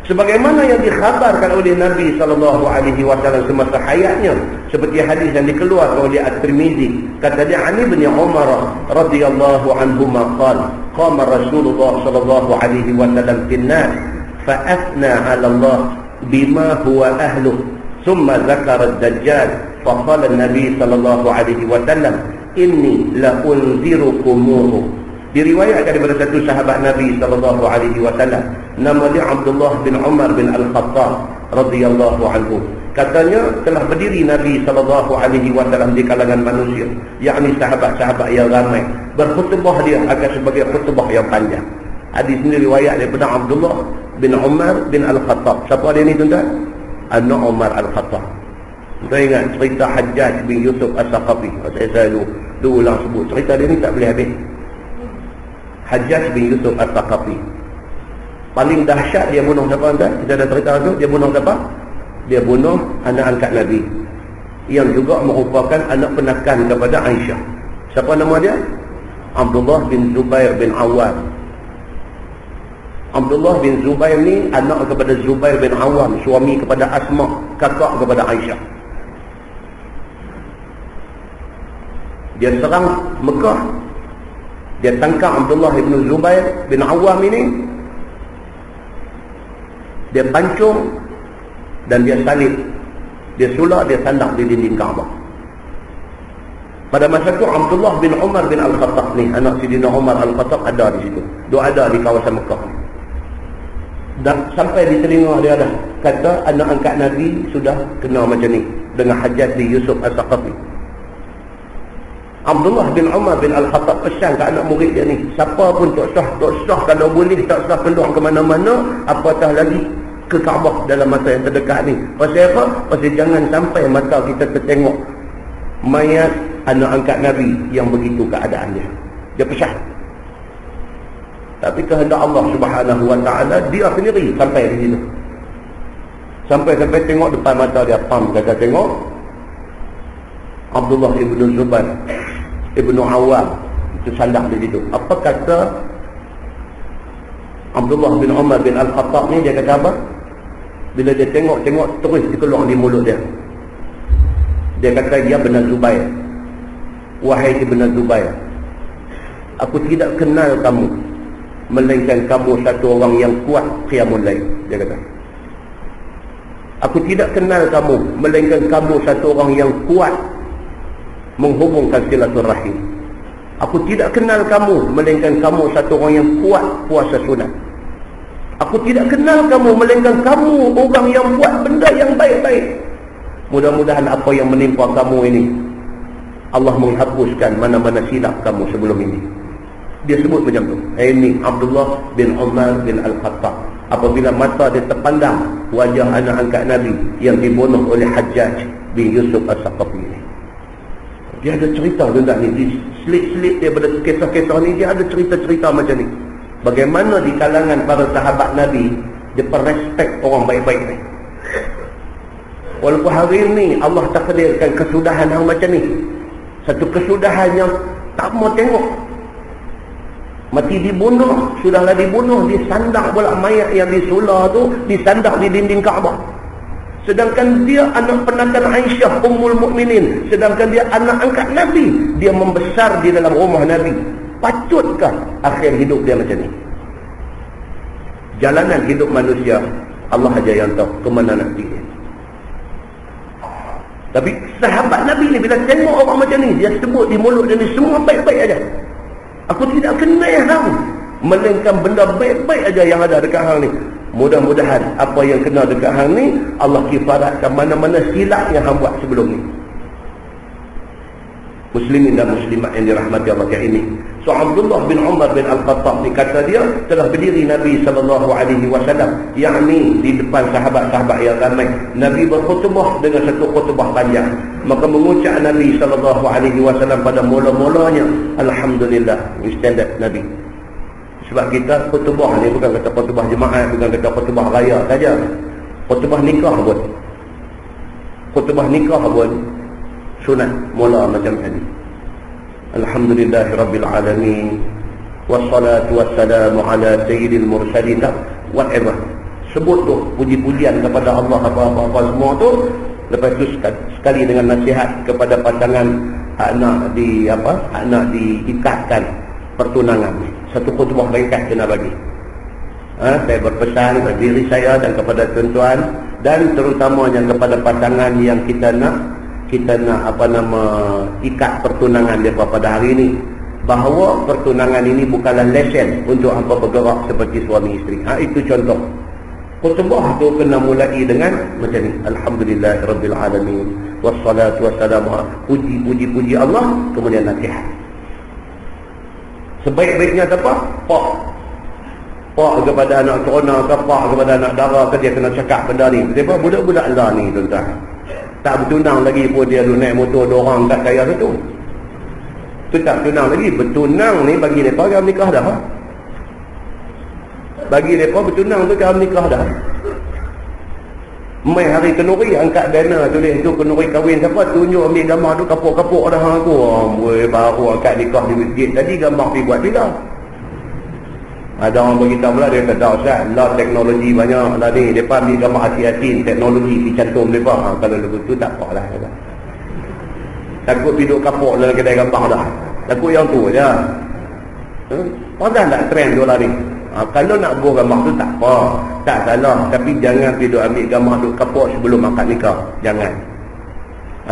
S1: Sebagaimana yang dikhabarkan oleh Nabi SAW semasa hayatnya, seperti hadis yang dikeluarkan oleh At-Tirmizi, kata dia, Ali bin Umar radhiyallahu anhuma qala qama Rasulullah sallallahu alaihi wasallam fil nas fa athna 'ala Allah bima huwa ahluh thumma dzakara ad-dajjal fa qala an-nabi sallallahu alaihi wasallam inni la unzirukumuhu. Diriwayatkan daripada satu sahabat Nabi sallallahu alaihi wasallam, nama dia Abdullah bin Umar bin Al-Khattab radhiyallahu anhu. Katanya telah berdiri Nabi sallallahu alaihi wasallam di kalangan manusia, yakni sahabat-sahabat yang ramai. Berkhutbah dia akan sebagai khutbah yang panjang. Hadis ini riwayat daripada Abdullah bin Umar bin Al-Khattab. Siapa dia ni tuan-tuan? Anak Umar Al-Khattab. Kita ingat cerita Hajjaj bin Yusuf As-Saqafi. Saya dulu ulang sebut cerita dia ni tak boleh habis. Hajjaj bin Yusuf As-Saqafi. Paling dahsyat dia bunuh siapa tuan? Kita ada cerita tu, dia bunuh siapa? Dia bunuh anak angkat Nabi, yang juga merupakan anak penakan kepada Aisyah. Siapa nama dia? Abdullah bin Zubair bin Awam. Abdullah bin Zubair ni anak kepada Zubair bin Awam, suami kepada Asma, kakak kepada Aisyah. Dia serang Mekah. Dia tangkap Abdullah bin Zubair bin Awam ini, dia pancung dan dia salib, dia sulak, dia sandak di dinding Kaabah. Pada masa itu Abdullah bin Umar bin Al-Khattab ni, anak Sidina Umar Al-Khattab, ada di situ. Dia ada di kawasan Mekah. Dan sampai di telinga dia dah kata anak angkat Nabi sudah kena macam ni dengan Hajjaj bin Yusuf As-Saqafi. Abdullah bin Umar bin Al-Khattab pesan ke anak murid dia ni, siapa pun tak sah kalau boleh, tak sah keluar ke mana-mana, apatah lagi ke Kaabah dalam masa yang terdekat ni. Pasal apa? Pasal jangan sampai mata kita tertengok mayat anak angkat Nabi yang begitu keadaannya. Dia pesan. Tapi kehendak Allah Subhanahu wa taala, dia sendiri sampai di situ. Sampai tengok depan mata dia, kata tengok Abdullah ibn Zubair ibn Awam itu sandak di situ. Apa kata Abdullah bin Umar bin Al-Khattab ni? Dia kata apa? Bila dia tengok terus dikeluar di mulut dia. Dia kata, ya benar Zubair, wahai ibn Zubair, aku tidak kenal kamu melainkan kamu satu orang yang kuat qiyamul lail. Dia kata, aku tidak kenal kamu melainkan kamu satu orang yang kuat menghubungkan silaturahim. Aku tidak kenal kamu, melainkan kamu satu orang yang kuat puasa sunat. Aku tidak kenal kamu, melainkan kamu orang yang buat benda yang baik-baik. Mudah-mudahan apa yang menimpa kamu ini, Allah menghapuskan mana-mana silap kamu sebelum ini. Dia sebut macam tu. Ini Abdullah bin Umar bin Al-Khattab. Apabila mata dia terpandang wajah anak angkat Nabi yang dibunuh oleh Hajjaj bin Yusuf As-Saqafi ini. Dia ada cerita tentang ni. Di selit-selit daripada kisah-kisah ni, dia ada cerita-cerita macam ni. Bagaimana di kalangan para sahabat Nabi, dia respect orang baik-baik ni. Walaupun hari ni Allah takdirkan kesudahan yang macam ni, satu kesudahan yang tak mau tengok. Mati dibunuh, sudahlah dibunuh, disandak pula mayat yang disula tu, disandak di dinding Kaabah. Sedangkan dia anak penakan Aisyah Ummul Mukminin, sedangkan dia anak angkat Nabi, dia membesar di dalam rumah Nabi. Patutkah akhir hidup dia macam ni? Jalanan hidup manusia Allah aja yang tahu ke mana nak pergi. Tapi sahabat Nabi ni bila tengok orang macam ni, dia sebut di mulut dia ni semua baik-baik aja. Aku tidak kenal hang, melainkan benda baik-baik aja yang ada dekat hang ni. Mudah-mudahan apa yang kena dekat hang ni, Allah kifaratkan mana-mana silap yang hang buat sebelum ni. Muslimin dan muslimat yang dirahmati Allah kayak ini. So Abdullah bin Umar bin Al-Khattab ni kata dia telah berdiri Nabi SAW, yakni di depan sahabat-sahabat yang ramai. Nabi berkhutbah dengan satu khutbah panjang. Maka mengucap Nabi SAW pada mula-mulanya, Alhamdulillah. Ini standard Nabi. Sebab kita khutbah ni bukan kata khutbah jemaah, bukan kata khutbah raya saja. Khutbah nikah pun. Khutbah nikah pun sunat mula macam tadi. Alhamdulillahirabbil alamin wassalatu wassalamu ala sayyidil mursalin. Whatever, sebut tu puji-pujian kepada Allah apa-apa semua tu. Lepas tu sekali dengan nasihat kepada pasangan, nak diikatkan pertunangan. Satu khutbah ringkas kena bagi. Saya berpesan kepada diri saya dan kepada tuan-tuan, dan terutamanya kepada pasangan yang kita nak ikat pertunangan mereka pada hari ini, bahawa pertunangan ini bukanlah lesen untuk hampa bergerak seperti suami isteri. Itu contoh. Khutbah tu kena mulai dengan macam ni. Alhamdulillahirabbil alamin wassalatu wassalamu, puji Allah, kemudian nasihat. Sebaik-baiknya apa? Pak kepada anak corona ke, pak kepada anak dara ke, dia kena cakap benda ni. Sebab budak-budak lah ni tuan-tuan, tak bertunang lagi pun dia duduk naik motor dua orang kat kaya tu. Tu tak bertunang lagi. Bertunang ni bagi mereka dalam nikah dah. Bagi mereka bertunang tu dalam nikah dah. Mai hari kenduri angkat banner tulis tu kenduri kahwin siapa, tunjuk ambil gambar tu, kapuk-kapuk dah aku. Baru angkat nikah di masjid tadi, gambar pergi buat bila. Ada orang beritahu pula, dia kata Ustaz, lah teknologi banyak lah ni, mereka ambil gambar hati-hati, teknologi dicantum mereka. Kalau begitu tak apa lah. Takut hidup kapuk dalam kedai gambar dah. Takut yang tu je. Pernah tak trend tu lah ni? Kalau nak buat gambar tu tak apa, tak salah. Tapi jangan hidup ambil gambar tu kapuk sebelum akad nikah. Jangan.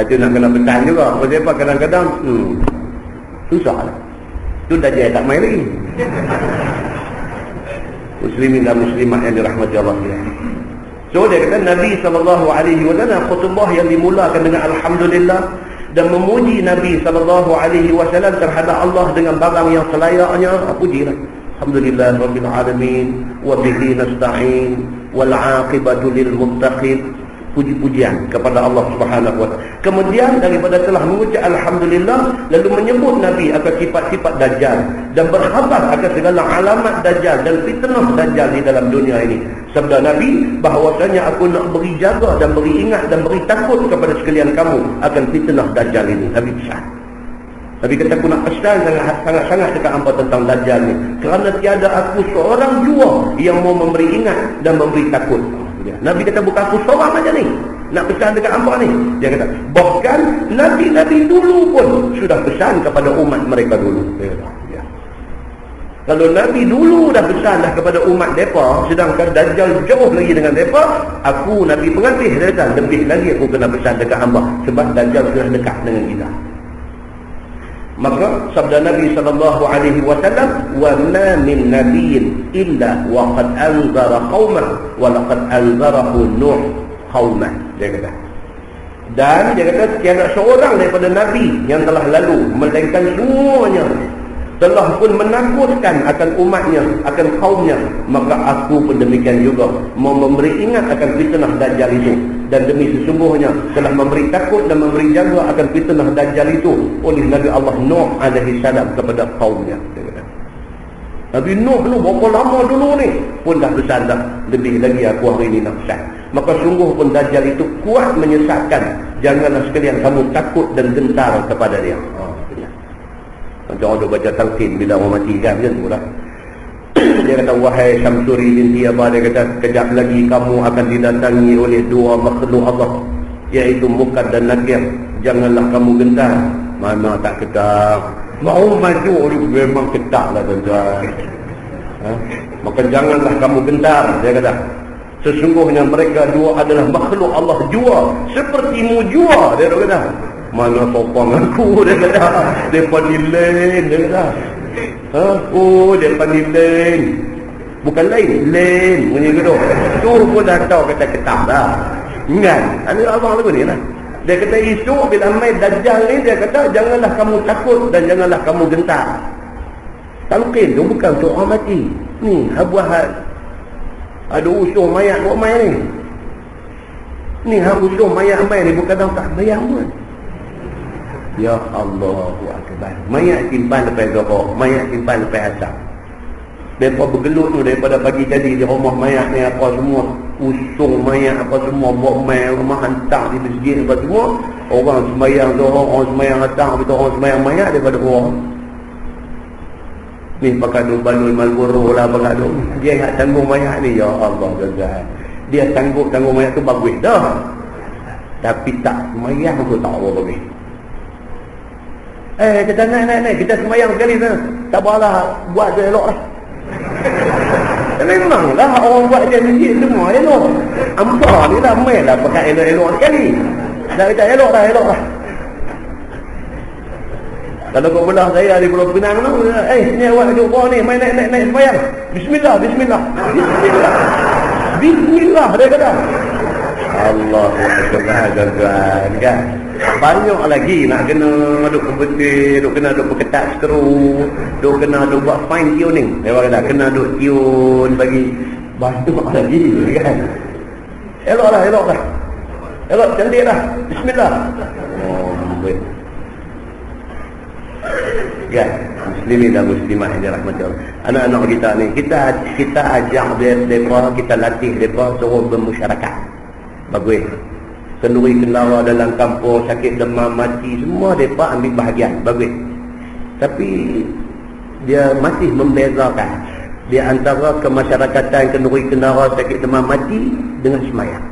S1: Itu nak kena pesan juga. Sebab kadang-kadang susah lah. Tu dah jadi tak main lagi. Muslimin dan muslimat yang dirahmati Allah. So dia kata Nabi SAW khutbah yang dimulakan dengan Alhamdulillah, dan memuji Nabi SAW terhadap Allah dengan barang yang selayaknya. Pujilah. Alhamdulillah Rabbil Alamin wa bihi nasta'in wal 'aqibatu lil muttaqin. Puji-pujian kepada Allah Subhanahu wa taala. Kemudian daripada telah mengucap alhamdulillah, lalu menyebut Nabi akan sifat-sifat Dajjal dan berkhabar akan segala alamat Dajjal dan fitnah Dajjal di dalam dunia ini. Sabda Nabi bahwasanya aku nak beri jaga dan beri ingat dan beri takut kepada sekalian kamu akan fitnah Dajjal ini. Nabi pesan. Nabi kata aku nak pesan sangat-sangat dekat hangpa tentang Dajjal ni, kerana tiada aku seorang jua yang mau memberi ingat dan memberi takut. Nabi kata bukan aku seorang aja ni nak pesan dekat hangpa ni. Dia kata bahkan Nabi-Nabi dulu pun sudah pesan kepada umat mereka dulu. Ya. Kalau Nabi dulu dah pesan dah kepada umat mereka, sedangkan Dajjal jauh lagi dengan mereka, aku Nabi pengasih dia kata lebih lagi aku kena pesan dekat hamba, sebab Dajjal sudah dekat dengan kita. Maka sabda Nabi sallallahu alaihi wasallam, "Wa ma min nabiyyin illa wa qad anzara qaumah wa laqad anzarahu Nuh qaumah." Dia kata. Dan dia kata tiada seorang daripada nabi yang telah lalu melainkan semuanya telah pun menakutkan akan umatnya, akan kaumnya. Maka aku pun demikian juga mau memberi ingat akan fitnah Dajjal itu. Dan demi sesungguhnya telah memberi takut dan memberi jaga akan fitnah Dajjal itu oleh Nabi Allah Nuh alaihi salam kepada kaumnya. Nabi Nuh ni berapa lama dulu ni pun dah besar dah. Lebih lagi aku hari ini nak besar. Maka sungguh pun Dajjal itu kuat menyesatkan. Janganlah sekalian kamu takut dan gentar kepada dia. Macam orang baca talqin bila orang mati kan, macam tu lah. Dia kata, wahai Syamsuri binti Abah, dia kata, kejap lagi kamu akan didatangi oleh dua makhluk Allah, iaitu Mukad dan Nakir. Janganlah kamu gentar. Mana tak ketar, mau maju memang ketar lah tuan-tuan. Maka janganlah kamu gentar. Dia kata, sesungguhnya mereka dua adalah makhluk Allah jua, sepertimu jua. Dia kata, mana sopang aku, dia kata. Mereka lain, dia kata. Oh, mereka lain. Bukan lain, lain. Punya gitu. Tu pun dah tahu kata ketap dah. Ingat. Ini abang lagu ni lah. Dia kata esok bila main Dajjal ni, dia kata janganlah kamu takut dan janganlah kamu gentar. Talqin tu bukan untuk orang mati. Ni, habuahat. Ada usuh mayat buat main ni. Ni usuh mayat main ni bukan tak bayang pun. Ya Allahu Akbar. Mayat simpan lepas zuhur, mayat simpan lepas asar. Mereka bergelut tu daripada pagi tadi di rumah mayat ni apa semua, usung mayat apa semua, buat main rumah hantar di masjid apa semua. Orang sembahyang zuhur, orang sembahyang asar, betul orang sembahyang mayat daripada orang. Ni pakai baloi Marlboro lah pakai tu. Dia nak tanggung mayat ni, ya Allah tuan-tuan. Dia tanggung mayat tu bagus dah. Tapi tak sembahyang tu tak apa bagus. Kita naik, kita sembahyang sekali sana. Tak apalah, buat je elok lah. Memanglah orang buat dia masjid semua elok. Ampah ni lah, main lah pakai elok-elok sekali. Dah kata elok lah. Kalau kau belah saya di Pulau Pinang tu, ni awak duduk bawah ni, main naik sembahyang. Bismillah. Bismillah, dia kata. Allahu Akbar, tuan-tuan kan. Banyak lagi nak kena duk berbetul, duk kena duk berketat skru, duk kena duk buat fine tuning. Dia kata kena duk tune bagi banyak lagi kan. Eloklah. Elok cantik dah. Bismillah. Oh, baik. Ya, muslimin dan muslimat yang dirahmati Allah. Anak-anak kita ni, kita ajak mereka, kita latih mereka suruh bermasyarakat. Bagus. Kenduri kendara dalam kampung, sakit demam, mati, semua mereka ambil bahagian. Bagus. Tapi dia masih membezakan di antara kemasyarakatan kenduri kendara, sakit demam, mati dengan semayang.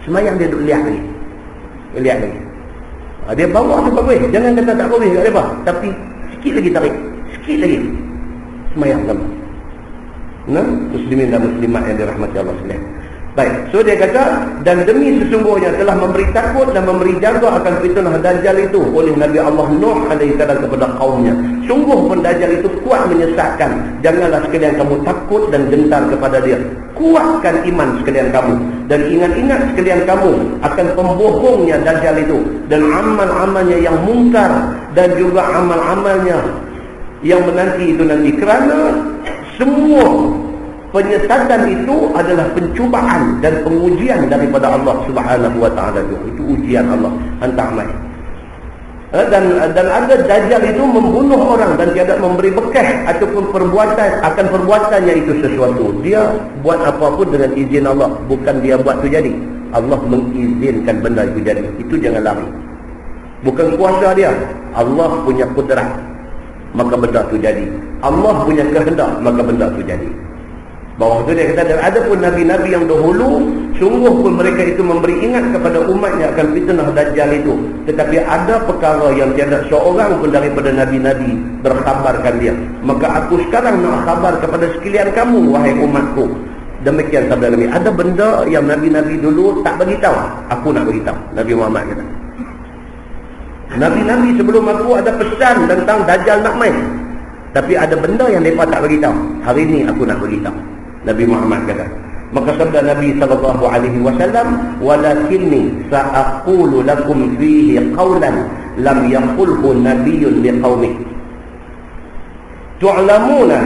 S1: Semayang dia duduk lihat lagi. Dia bawa tu bagus. Jangan kata tak bagus kat mereka. Tapi sikit lagi tarik. Sikit lagi. Semayang sama. Muslimin dan muslimat yang dirahmati Allah sekalian. Baik. So dia kata, dan demi sesungguhnya telah memberi takut dan memberi jaga akan fitnah Dajjal itu oleh Nabi Allah Nuh alaihi salam kepada kaumnya. Sungguh pun Dajjal itu kuat menyesatkan. Janganlah sekalian kamu takut dan gentar kepada dia. Kuatkan iman sekalian kamu. Dan ingat-ingat sekalian kamu akan pembohongnya Dajjal itu. Dan amal-amalnya yang mungkar. Dan juga amal-amalnya yang menanti itu nanti. Kerana semua penyesatan itu adalah pencubaan dan pengujian daripada Allah Subhanahu wa taala. Itu ujian Allah hantar mai. Dan ada Dajjal itu membunuh orang dan tiada memberi bekas ataupun perbuatannya itu sesuatu. Dia buat apapun dengan izin Allah, bukan dia buat tu jadi. Allah mengizinkan benda itu jadi. Itu jangan lari. Bukan kuasa dia. Allah punya kudrat, maka benda itu jadi. Allah punya kehendak, maka benda itu jadi. Bawah itu dia kata, ada pun Nabi-Nabi yang dahulu, sungguh pun mereka itu memberi ingat kepada umatnya akan fitnah Dajjal itu. Tetapi ada perkara yang tiada seorang pun daripada Nabi-Nabi berkhabarkan dia. Maka aku sekarang nak khabar kepada sekalian kamu, wahai umatku. Demikian sabda Nabi. Ada benda yang Nabi-Nabi dulu tak bagi tahu, aku nak bagi tahu. Nabi Muhammad kata. Nabi-nabi sebelum aku ada pesan tentang Dajjal nak main. Tapi ada benda yang mereka tak beritahu. Hari ni aku nak beritahu. Nabi Muhammad kata. Maka sabda Nabi SAW, walakinni sa'aqulu lakum fihi qawlan lam yaqulhu nabiyyun liqaumih. Tu'lamuna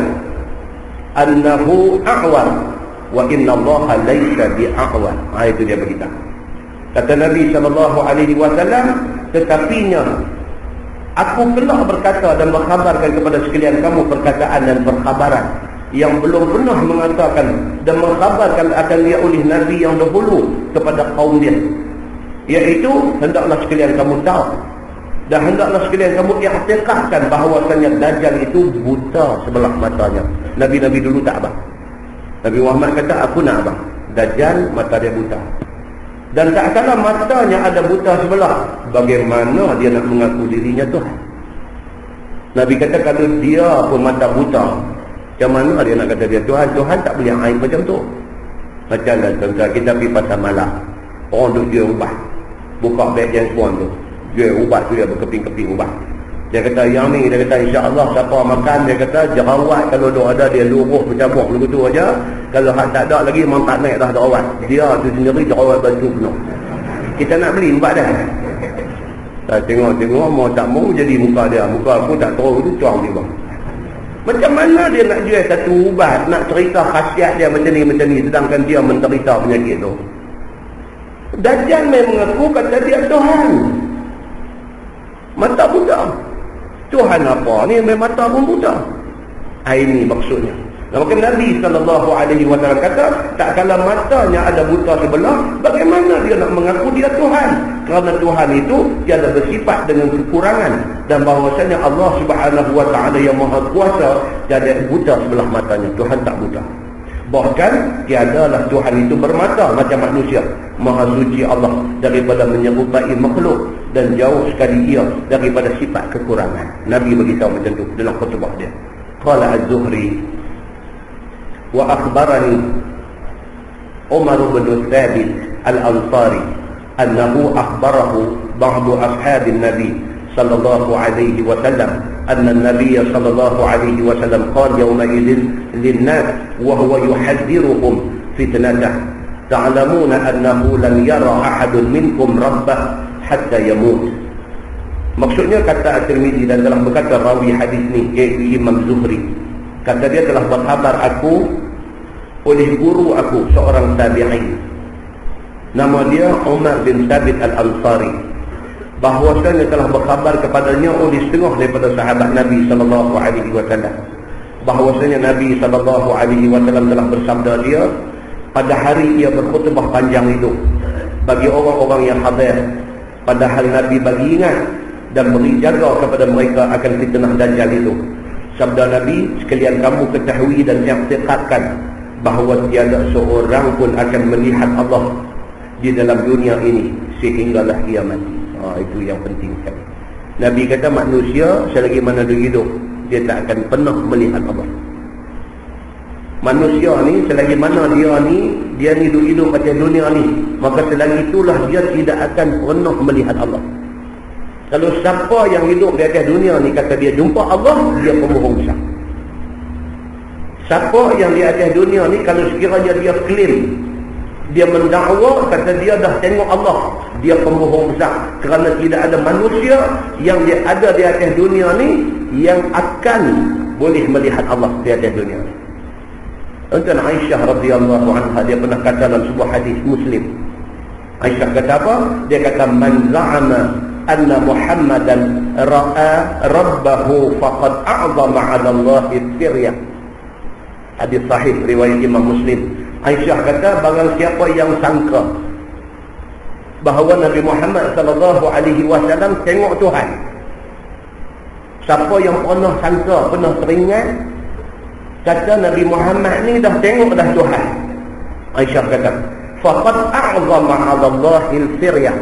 S1: annahu a'war wa inna Allah laysa bi'a'war. Itu dia beritahu. Kata Nabi SAW, tetapinya aku telah berkata dan berkhabarkan kepada sekalian kamu perkataan dan perkhabaran yang belum pernah mengatakan dan mengkhabarkan akan dia oleh Nabi yang dahulu kepada kaum dia, iaitu hendaklah sekalian kamu tahu dan hendaklah sekalian kamu i'tiqadkan bahawasanya Dajjal itu buta sebelah matanya. Nabi-Nabi dulu tak abang. Nabi Muhammad kata, aku nak abang, Dajjal mata dia buta. Dan tak kala matanya ada buta sebelah, bagaimana dia nak mengaku dirinya Tuhan? Nabi kata kalau dia pun mata buta, macam mana dia nak kata dia Tuhan? Tuhan tak boleh aib macam tu. Macam mana tuan-tuan, kita pergi pasar malam, orang duduk jual ubat, buka beg yang sepuan tu, jual ubat tu, dia berkeping-keping ubat. Dia kata yang ni, dia kata insya-Allah siapa makan, dia kata jerawat kalau dah ada dia luruh bercabuk begitu aja. Kalau hak tak ada lagi memang tak naik dah jerawat. Dia tu sendiri jerawat batu penuh. Kita nak beli ubat dah. Tak tengok-tengok mau tak mau jadi muka dia. Muka aku tak tahu tu cuang dia bang. Macam mana dia nak jual satu ubat, nak cerita khasiat dia macam ni sedangkan dia menderita penyakit tu. Dajjal mengaku kata dia Tuhan. Mata buta. Tuhan apa ni mata pun buta. Ini maksudnya. Maka Nabi SAW kata, tak kala matanya ada buta sebelah, bagaimana dia nak mengaku dia Tuhan? Kerana Tuhan itu tiada bersifat dengan kekurangan, dan bahawasanya Allah SWT yang Maha Kuasa tiada buta sebelah matanya. Tuhan tak buta. Bahkan tiadalah Tuhan itu bermata macam manusia. Maha suci Allah daripada menyerupai makhluk, dan jauh sekali ia daripada sifat kekurangan. Nabi beritahu macam tu dalam khutbah dia. Qala Az-Zuhri wa akhbarani Umar bin Thabit al-Ansari annahu akhbarahu ba'du ashabin Nabi sallallahu alaihi wasallam anna an-nabiy sallallahu alaihi wasallam qala yawma idzin lin-nas wa huwa yuhadhdhiruhum fitnatah ta'lamuna annahu lam yara ahadun minkum rabbah hatta yamut. Maksudnya kata At-Tirmidzi dan telah berkata rawi hadis ni iaitu Imam Zuhri, kata dia telah berkhabar aku oleh guru aku seorang tabi'in, nama dia Umar bin Thabit al-Ansari, bahawasanya telah berkhabar kepadanya oleh setengah daripada sahabat Nabi SAW, bahawasanya Nabi SAW telah bersabda dia pada hari ia berkhutbah panjang itu bagi orang-orang yang hadir, padahal Nabi bagi ingat dan beri jaga kepada mereka akan fitnah Dajjal itu. Sabda Nabi, sekalian kamu ketahui dan i'tiqadkan bahawa tiada seorang pun akan melihat Allah di dalam dunia ini sehinggalah kiamat. Itu yang penting sekali. Nabi kata manusia selagi mana dia hidup, dia tak akan pernah melihat Allah. Manusia ni selagi mana dia ni hidup atas dunia ni, maka selagi itulah dia tidak akan pernah melihat Allah. Kalau siapa yang hidup di atas dunia ni kata dia jumpa Allah, dia pembohong besar. Siapa yang di atas dunia ni kalau sekiranya dia klaim, dia mendakwa kata dia dah tengok Allah, dia pembohong besar. Kerana tidak ada manusia yang dia ada di atas dunia ni yang akan boleh melihat Allah di atas dunia ni. Tuan Aisyah radhiyallahu anha, dia pernah kata dalam sebuah hadis Muslim. Aisyah kata apa? Dia kata man za'ama anna Muhammadan ra'a rabbahu faqad a'zama 'ala Allah at-tirya. Hadis sahih riwayat Imam Muslim. Aisyah kata barang siapa yang sangka bahawa Nabi Muhammad sallallahu alaihi wasallam tengok Tuhan. Siapa yang pernah sangka, pernah teringat kata Nabi Muhammad ni dah tengok dah Tuhan. Aisyah kata faqad a'zama 'ala Allahi al-firya,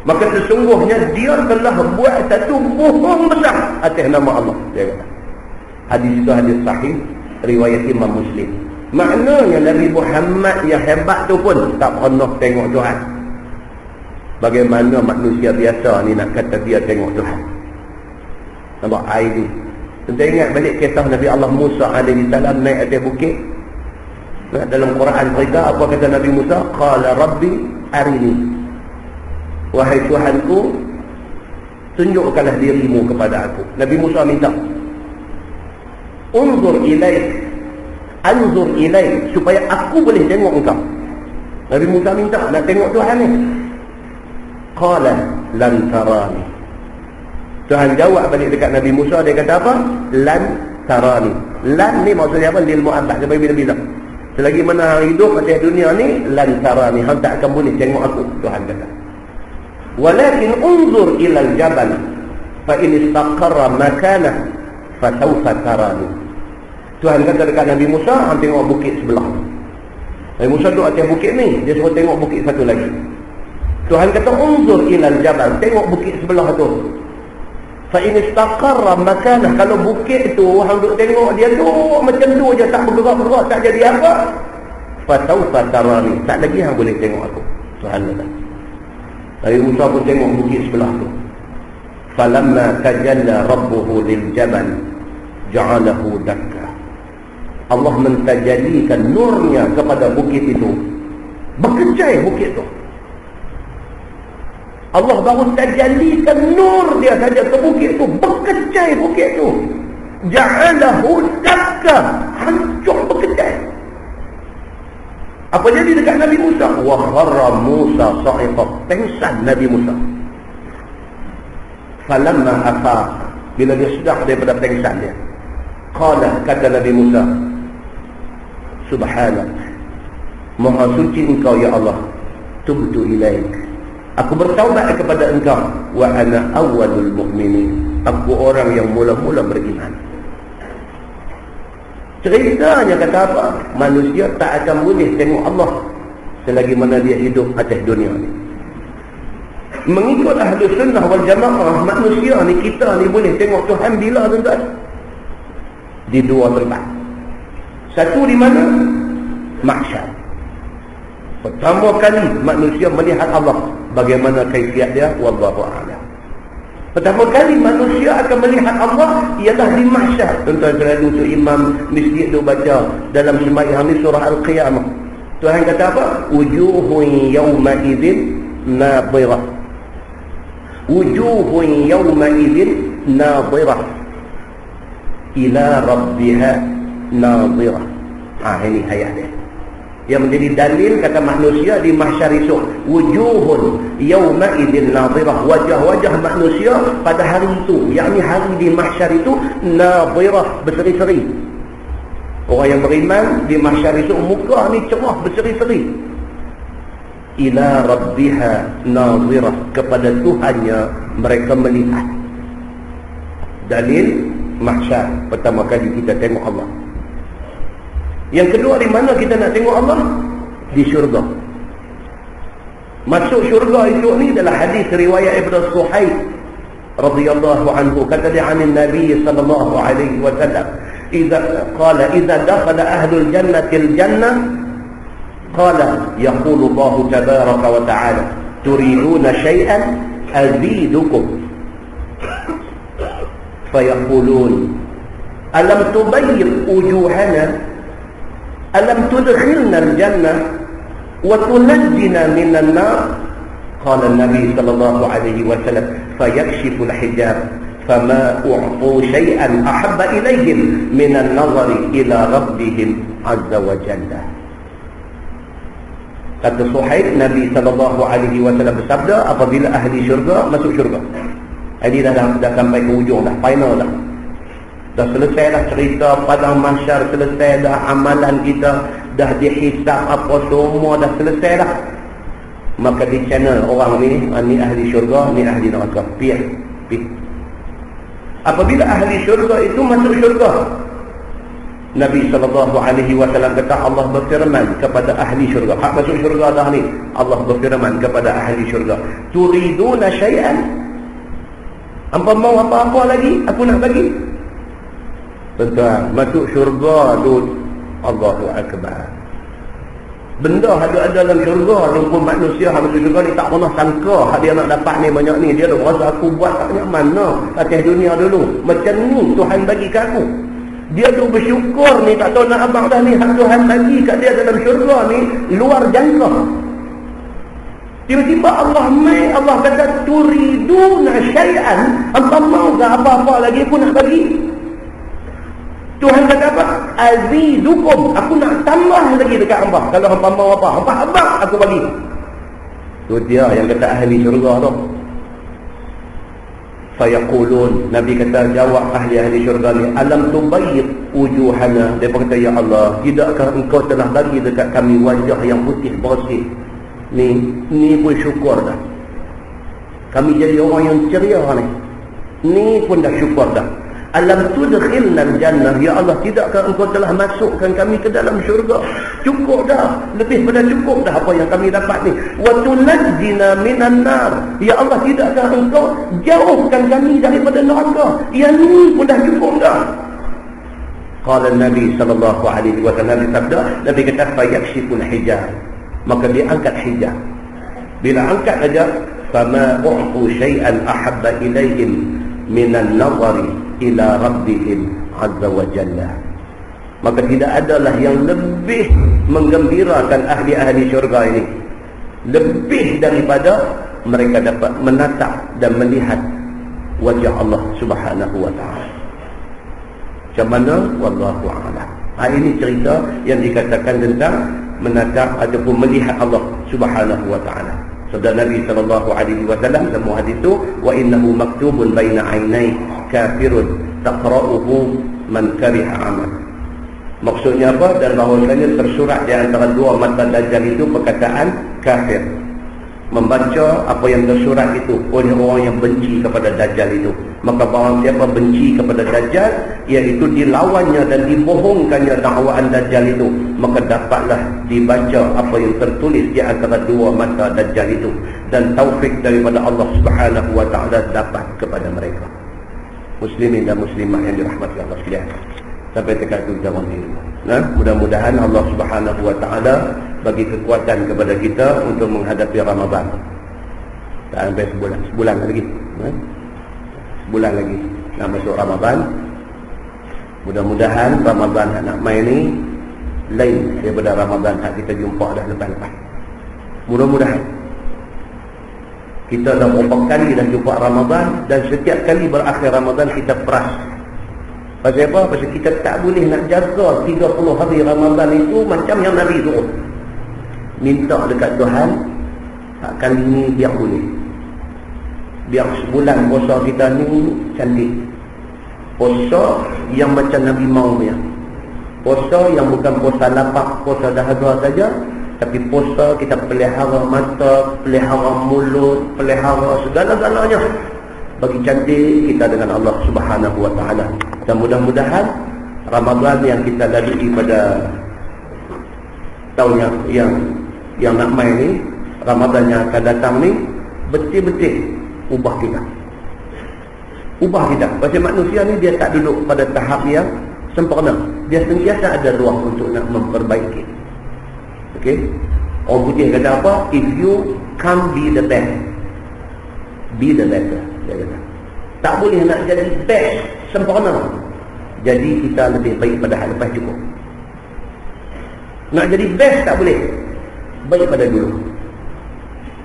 S1: maka sesungguhnya dia telah buat satu bohong besar atas nama Allah. Dia kata hadis itu hadis sahih riwayat Imam Muslim. Maknanya Nabi Muhammad yang hebat tu pun tak pernah tengok Tuhan. Bagaimana manusia biasa ni nak kata dia tengok Tuhan? Nampak air ni. Kita ingat balik kisah Nabi Allah Musa alaihi salam naik atas bukit. Dalam Quran cerita apa kata Nabi Musa? Qala Rabbi arini. Wahai Tuhanku, tunjukkanlah dirimu kepada aku. Nabi Musa minta. Unzur ilaik. Anzur ilaik. Supaya aku boleh tengok engkau. Nabi Musa minta nak tengok Tuhan ni. Qala lan tarani. Tuhan jawab balik dekat Nabi Musa, dia kata apa? Lan tarani. Lan ni maksudnya apa? Lil mu'abbad, sampai bila-bila. Selagi mana hang hidup atas dunia ni, lan tarani, hang tak akan boleh tengok aku, Tuhan kata. Walakin unzur ilal jabal fa in istaqarra makanah fa sawfa tarani. Tuhan kata dekat Nabi Musa, hang tengok bukit sebelah. Nabi Musa duduk atas bukit ni, dia suruh tengok bukit satu lagi. Tuhan kata unzur ilal jabal, tengok bukit sebelah tu. Fa in istaqarra makanah, kalau bukit tu hang duk tengok dia duk macam tu je, tak bergerak-gerak, tak jadi apa, fa sawfa tarani, tak lagi hang boleh tengok aku. Tuhan kata. Nabi Musa pun tengok bukit sebelah tu. Falamma tajalla rabbuhu lil jabal ja'alahu dakka. Allah mentajalikan nurnya kepada bukit itu. Berkecai bukit tu. Allah baru tajalikan nur dia saja ke bukit tu, berkecai bukit tu. Ja'alahu dakka, hancur berkecai. Apa jadi dekat Nabi Musa? Wa kharra Musa sa'iqah, pengsan Nabi Musa. Falamma afaq, bila dia sedar daripada pengsan dia, qala, kata Nabi Musa, Subhanak, Maha suci engkau ya Allah, tubtu ilaik, aku bertaubat kepada engkau, wa ana awwalul mu'minin, aku orang yang mula-mula beriman. Ceritanya kata apa? Manusia tak akan boleh tengok Allah selagi mana dia hidup atas dunia ni. Mengikut ahli sunnah wal jamaah, manusia ni, kita ni boleh tengok Tuhan bila, tuan-tuan? Di dua tempat. Satu di mana? Mahsyar. Pertama kali manusia melihat Allah, bagaimana kaifiat dia? Wallahu a'lam. Pertama kali manusia akan melihat Allah ialah di mahsyar. Tuan-tuan selalu tu imam masjid tu baca dalam sembahyang ni surah Al-Qiyamah. Tuhan kata apa? Wujuhun yawma idzin nadhirah. Wujuhun yawma idzin nadhirah ila rabbiha nadhirah. Ini ayat dia yang menjadi dalil kata manusia di mahsyar esok. Wujuhun yawma idzin nadhirah, wajah-wajah manusia pada hari itu, yakni hari di mahsyar itu, nadhirah, berseri-seri. Orang yang beriman di mahsyar esok muka ni cerah, berseri-seri. Ila rabbiha nadhirah, kepada Tuhannya mereka melihat. Dalil mahsyar, pertama kali kita tengok Allah. Yang kedua, di mana kita nak tengok Allah? Di syurga. Masuk syurga itu ni adalah hadis riwayat Ibnu Suhaib radhiyallahu anhu, kata dia anin Nabi sallallahu alaihi wasallam, idza dakhala ahlul jannati al-jannah qala yaqulu Allah tabaraka wa ta'ala turiduna shay'an azidukum fayaqulun alam tubayyid wujuhana alam tudkhilna al-jannah wa tunajjina minan nar. Qala an-nabi sallallahu alaihi wasallam fayakshifu al-hijab fama u'tu shay'an ahabba ilayhim min an-nazari ila rabbihim azza wa jalla. Kata Suhaib, Nabi sallallahu alaihi wasallam bersabda, apabila ahli syurga masuk syurga, ini dah sampai ke hujung dah, final dah. Dah selesai dah cerita padang mahsyar, selesai dah amalan kita, dah dihisab apa semua, dah selesai dah. Maka di channel orang ni ahli syurga, ni ahli neraka. Pergi. Apabila ahli syurga itu masuk syurga, Nabi SAW kata, Allah berfirman kepada ahli syurga, hak masuk syurga dah ni, Allah berfirman kepada ahli syurga, turiduna syai'an, hampa mau apa-apa lagi aku nak bagi? Tuan-tuan, masuk syurga tu Allahu Akbar. Benda ada dalam syurga, rumpun manusia hak masuk syurga ni tak pernah sangka hak dia nak dapat ni banyak ni. Dia dah rasa aku buat tak banyak mana atas dunia dulu. Macam ni Tuhan bagi kat aku. Dia tu bersyukur ni, tak tahu nak abang dah ni hak Tuhan bagi kat dia dalam syurga ni luar jangka. Tiba-tiba Allah kata turiduna syai'an, hangpa mau ke apa-apa lagi aku nak bagi. Tuhan kata apa? Azidukum, aku nak tambah lagi dekat hangpa. Kalau hangpa mau apa? Hangpa abang aku bagi. Tu dia yang kata ahli syurga tu. Fayaqulun, Nabi kata jawab ahli syurga ni, alam tubayyid wujuhana. Dia kata ya Allah, tidakkah engkau telah bagi dekat kami wajah yang putih bersih? Ni pun syukur dah. Kami jadi orang yang ceria ni. Ni pun dah syukur dah. Alam tudkhilna jannah, ya Allah, tidakkah engkau telah masukkan kami ke dalam syurga? Cukup dah, lebih pada cukup dah apa yang kami dapat ni. Wa tunajjina minan nar, ya Allah, tidakkah engkau jauhkan kami daripada neraka? Yang ni pun dah cukup dah. Qala Nabi sallallahu alaihi wasallam, Nabi kata fayakshiful hijab, maka dia angkat hijab. Bila angkat aja, fama u'tu syai'an ahabba ilaihim minan nazari ila rabbihim azza wa jalla. Maka tidak adalah yang lebih menggembirakan ahli-ahli syurga ini lebih daripada mereka dapat menatap dan melihat wajah Allah subhanahu wa ta'ala. Macam mana? Wallahu a'lam. Ini cerita yang dikatakan tentang menatap ataupun melihat Allah subhanahu wa ta'ala. Sabda Nabi sallallahu alaihi wasallam dalam hadis itu, wa innahu maktubun baina ainai kafirun taqra'uhu man kariha amal. Maksudnya apa? Dan bahawasanya tersurat di antara dua mata Dajjal itu perkataan kafir. Membaca apa yang tersurat itu oleh orang yang benci kepada Dajjal itu. Maka barang siapa benci kepada Dajjal, iaitu dilawannya dan dibohongkannya dakwaan Dajjal itu, maka dapatlah dibaca apa yang tertulis di antara dua mata Dajjal itu, dan taufik daripada Allah subhanahu wa ta'ala dapat kepada mereka. Muslimin dan muslimah yang dirahmati Allah sekalian, sampai dekat itu zaman ini. Nah, mudah-mudahan Allah subhanahu wa ta'ala bagi kekuatan kepada kita untuk menghadapi Ramadan. Tak sampai sebulan lagi. Sebulan lagi nak masuk Ramadan. Mudah-mudahan Ramadan nak main ni lain daripada Ramadan yang kita jumpa dah lepas-lepas. Mudah-mudahan. Kita dah berapa kali dah jumpa Ramadan, dan setiap kali berakhir Ramadan kita peras. Pasal apa? Pasal kita tak boleh nak jaga 30 hari Ramadan itu macam yang Nabi suruh. Minta dekat Tuhan, kali ni biar boleh. Biar sebulan puasa kita ni cantik. Puasa yang macam Nabi mau punya. Puasa yang bukan puasa lapar, puasa dahaga saja, tapi puasa kita pelihara mata, pelihara mulut, pelihara segala-galanya bagi cantik kita dengan Allah subhanahu wa ta'ala. Dan mudah-mudahan Ramadan yang kita lalui pada tahun yang nak main ni, Ramadan yang akan datang ni, betul-betul ubah kita. Ubah kita. Pasal manusia ni dia tak duduk pada tahap yang sempurna. Dia sentiasa ada ruang untuk nak memperbaiki. Okey? Orang putih kata apa? If you can't be the best, be the better. Dia kata. Tak boleh nak jadi best, sempurna. Jadi kita lebih baik pada hal lepas cukup. Nak jadi best tak boleh. Baik pada dulu.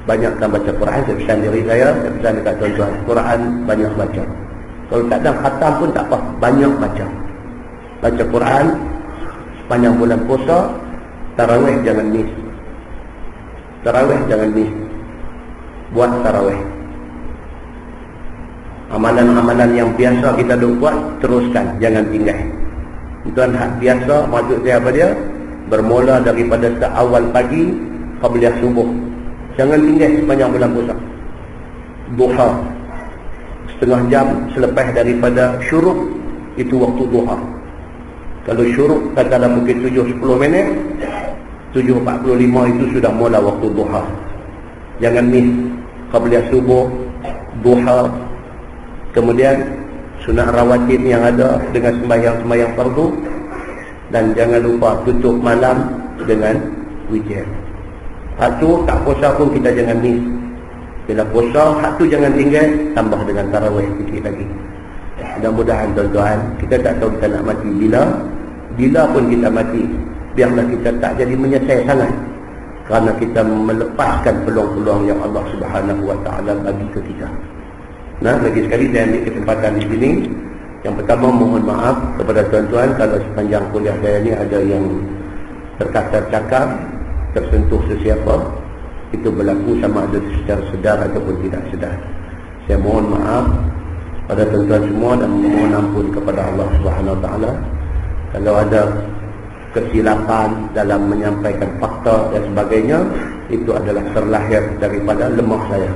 S1: Banyakkan baca Quran. Saya pesan diri saya pesan dekat tuan-tuan, Quran banyak baca. Kalau tak ada khatam pun tak apa, banyak baca. Baca Quran sepanjang bulan puasa. Tarawih jangan miss. Tarawih jangan miss. Buat tarawih. Amalan-amalan yang biasa kita buat, teruskan, jangan tinggal. Tuan hak biasa, maksud saya apa dia? Bermula daripada seawal pagi qabliyah subuh. Jangan tinggal sepanjang bulan puasa. Duha, setengah jam selepas daripada syuruk, itu waktu duha. Kalau syuruk katakanlah mungkin 7-10 minit, 7.45 itu sudah mula waktu duha. Jangan miss qabliyah subuh, duha, kemudian sunat rawatib yang ada dengan sembahyang-sembahyang fardu, dan jangan lupa tutup malam dengan weekend. Hak tu tak puasa pun kita jangan miss. Bila puasa, hak tu jangan tinggal, tambah dengan tarawih sikit lagi. Mudah-mudahan tuan-tuan, kita tak tahu kita nak mati bila. Bila pun kita mati, biarlah kita tak jadi menyesal sangat, kerana kita melepaskan peluang-peluang yang Allah Subhanahu Wa Taala bagi ke kita. Nah, lagi sekali saya ambil kesempatan di sini. Yang pertama, mohon maaf kepada tuan-tuan kalau sepanjang kuliah saya ni ada yang terkasar cakap, tersentuh sesiapa. Itu berlaku sama ada secara sedar ataupun tidak sedar. Saya mohon maaf pada tuan-tuan semua dan mohon ampun kepada Allah Subhanahu Wa Taala kalau ada kesilapan dalam menyampaikan fakta dan sebagainya. Itu adalah terlahir daripada lemah saya.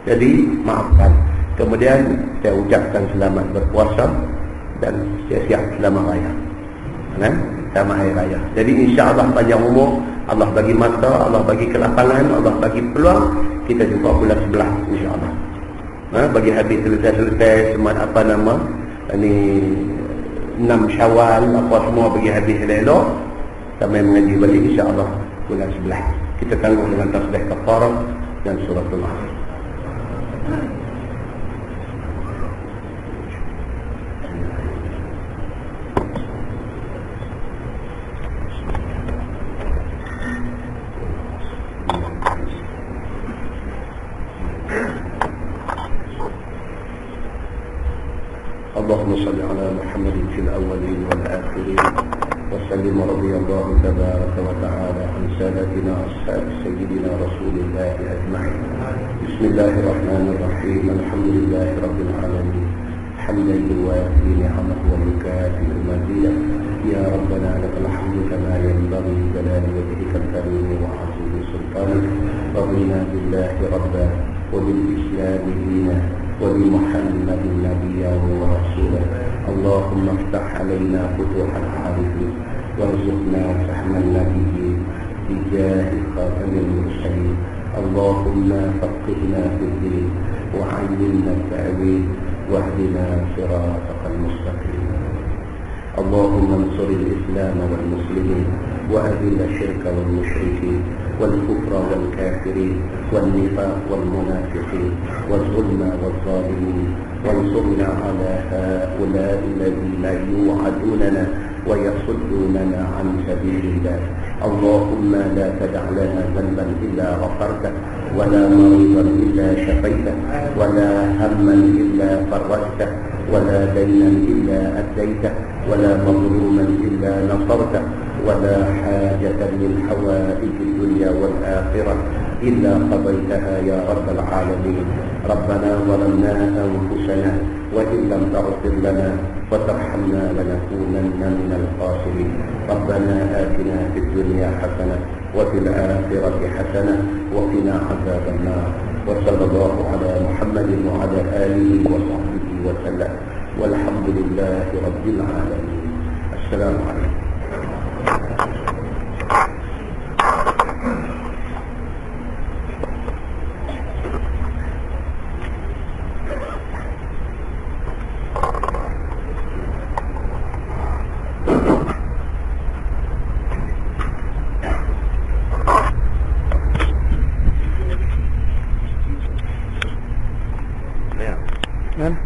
S1: Jadi maafkan. Kemudian saya ucapkan selamat berpuasa dan siap-siap selamat raya. Selamat hari raya. Jadi insya-Allah panjang umur, Allah bagi masa, Allah bagi kelapangan, Allah bagi peluang, kita jumpa bulan 11 insya-Allah. Bagi habis selesai semua apa nama ni 6 Syawal apa semua bagi habis elok, sampai mengaji balik insya-Allah bulan 11. Kita tangguh dengan tasbih kafarah dan suratul Al. اللهم صل على محمد في الأولين والآخرين وسلم رضي الله تبارك وتعالى عن سادتنا أصحاب سيدنا رسول الله أجمعين. بسم الله الرحمن الرحيم. الحمد لله رب العالمين حمدا يوافي نعمه ويكافئ مزيده. يا ربنا لك الحمد كما ينبغي لجلال وجهك الكريم وعظيم سلطانك. رضينا بالله ربا وبالإسلام دينا وبمحمد نبيا ورسولا. اللهم افتح علينا فتوح العارفين وارزقنا فهم النبي بجاه خاتم المرسلين. اللهم فقهنا في الدين وعلمنا التأويل واهدنا صراطك المستقيم. اللهم انصر الإسلام والمسلمين وأذل الشرك والمشركين والكفر والكافرين والنفاق والمنافقين والظلم والظالمين. وانصرنا على هؤلاء الذين يوعدوننا ويصدوننا عن سبيل الله. اللهم لا تدع لنا ذنبا إلا غفرته ولا مريضا إلا شفيته ولا هما إلا فرجته ولا دينا إلا أديته ولا مظلوما إلا نصرته ولا حاجة من حوائج الدنيا والآخرة إلا قضيتها يا رب العالمين. ربنا ظلمنا أنفسنا وإن لم تغفر لنا وترحمنا لنكونن من الخاسرين. ربنا آتنا في الدنيا حسنة وفي الآخرة حسنة وقنا عذاب النار. وصلى الله على محمد وعلى آله وصحبه وسلم والحمد لله رب العالمين. السلام عليكم.
S2: Kan?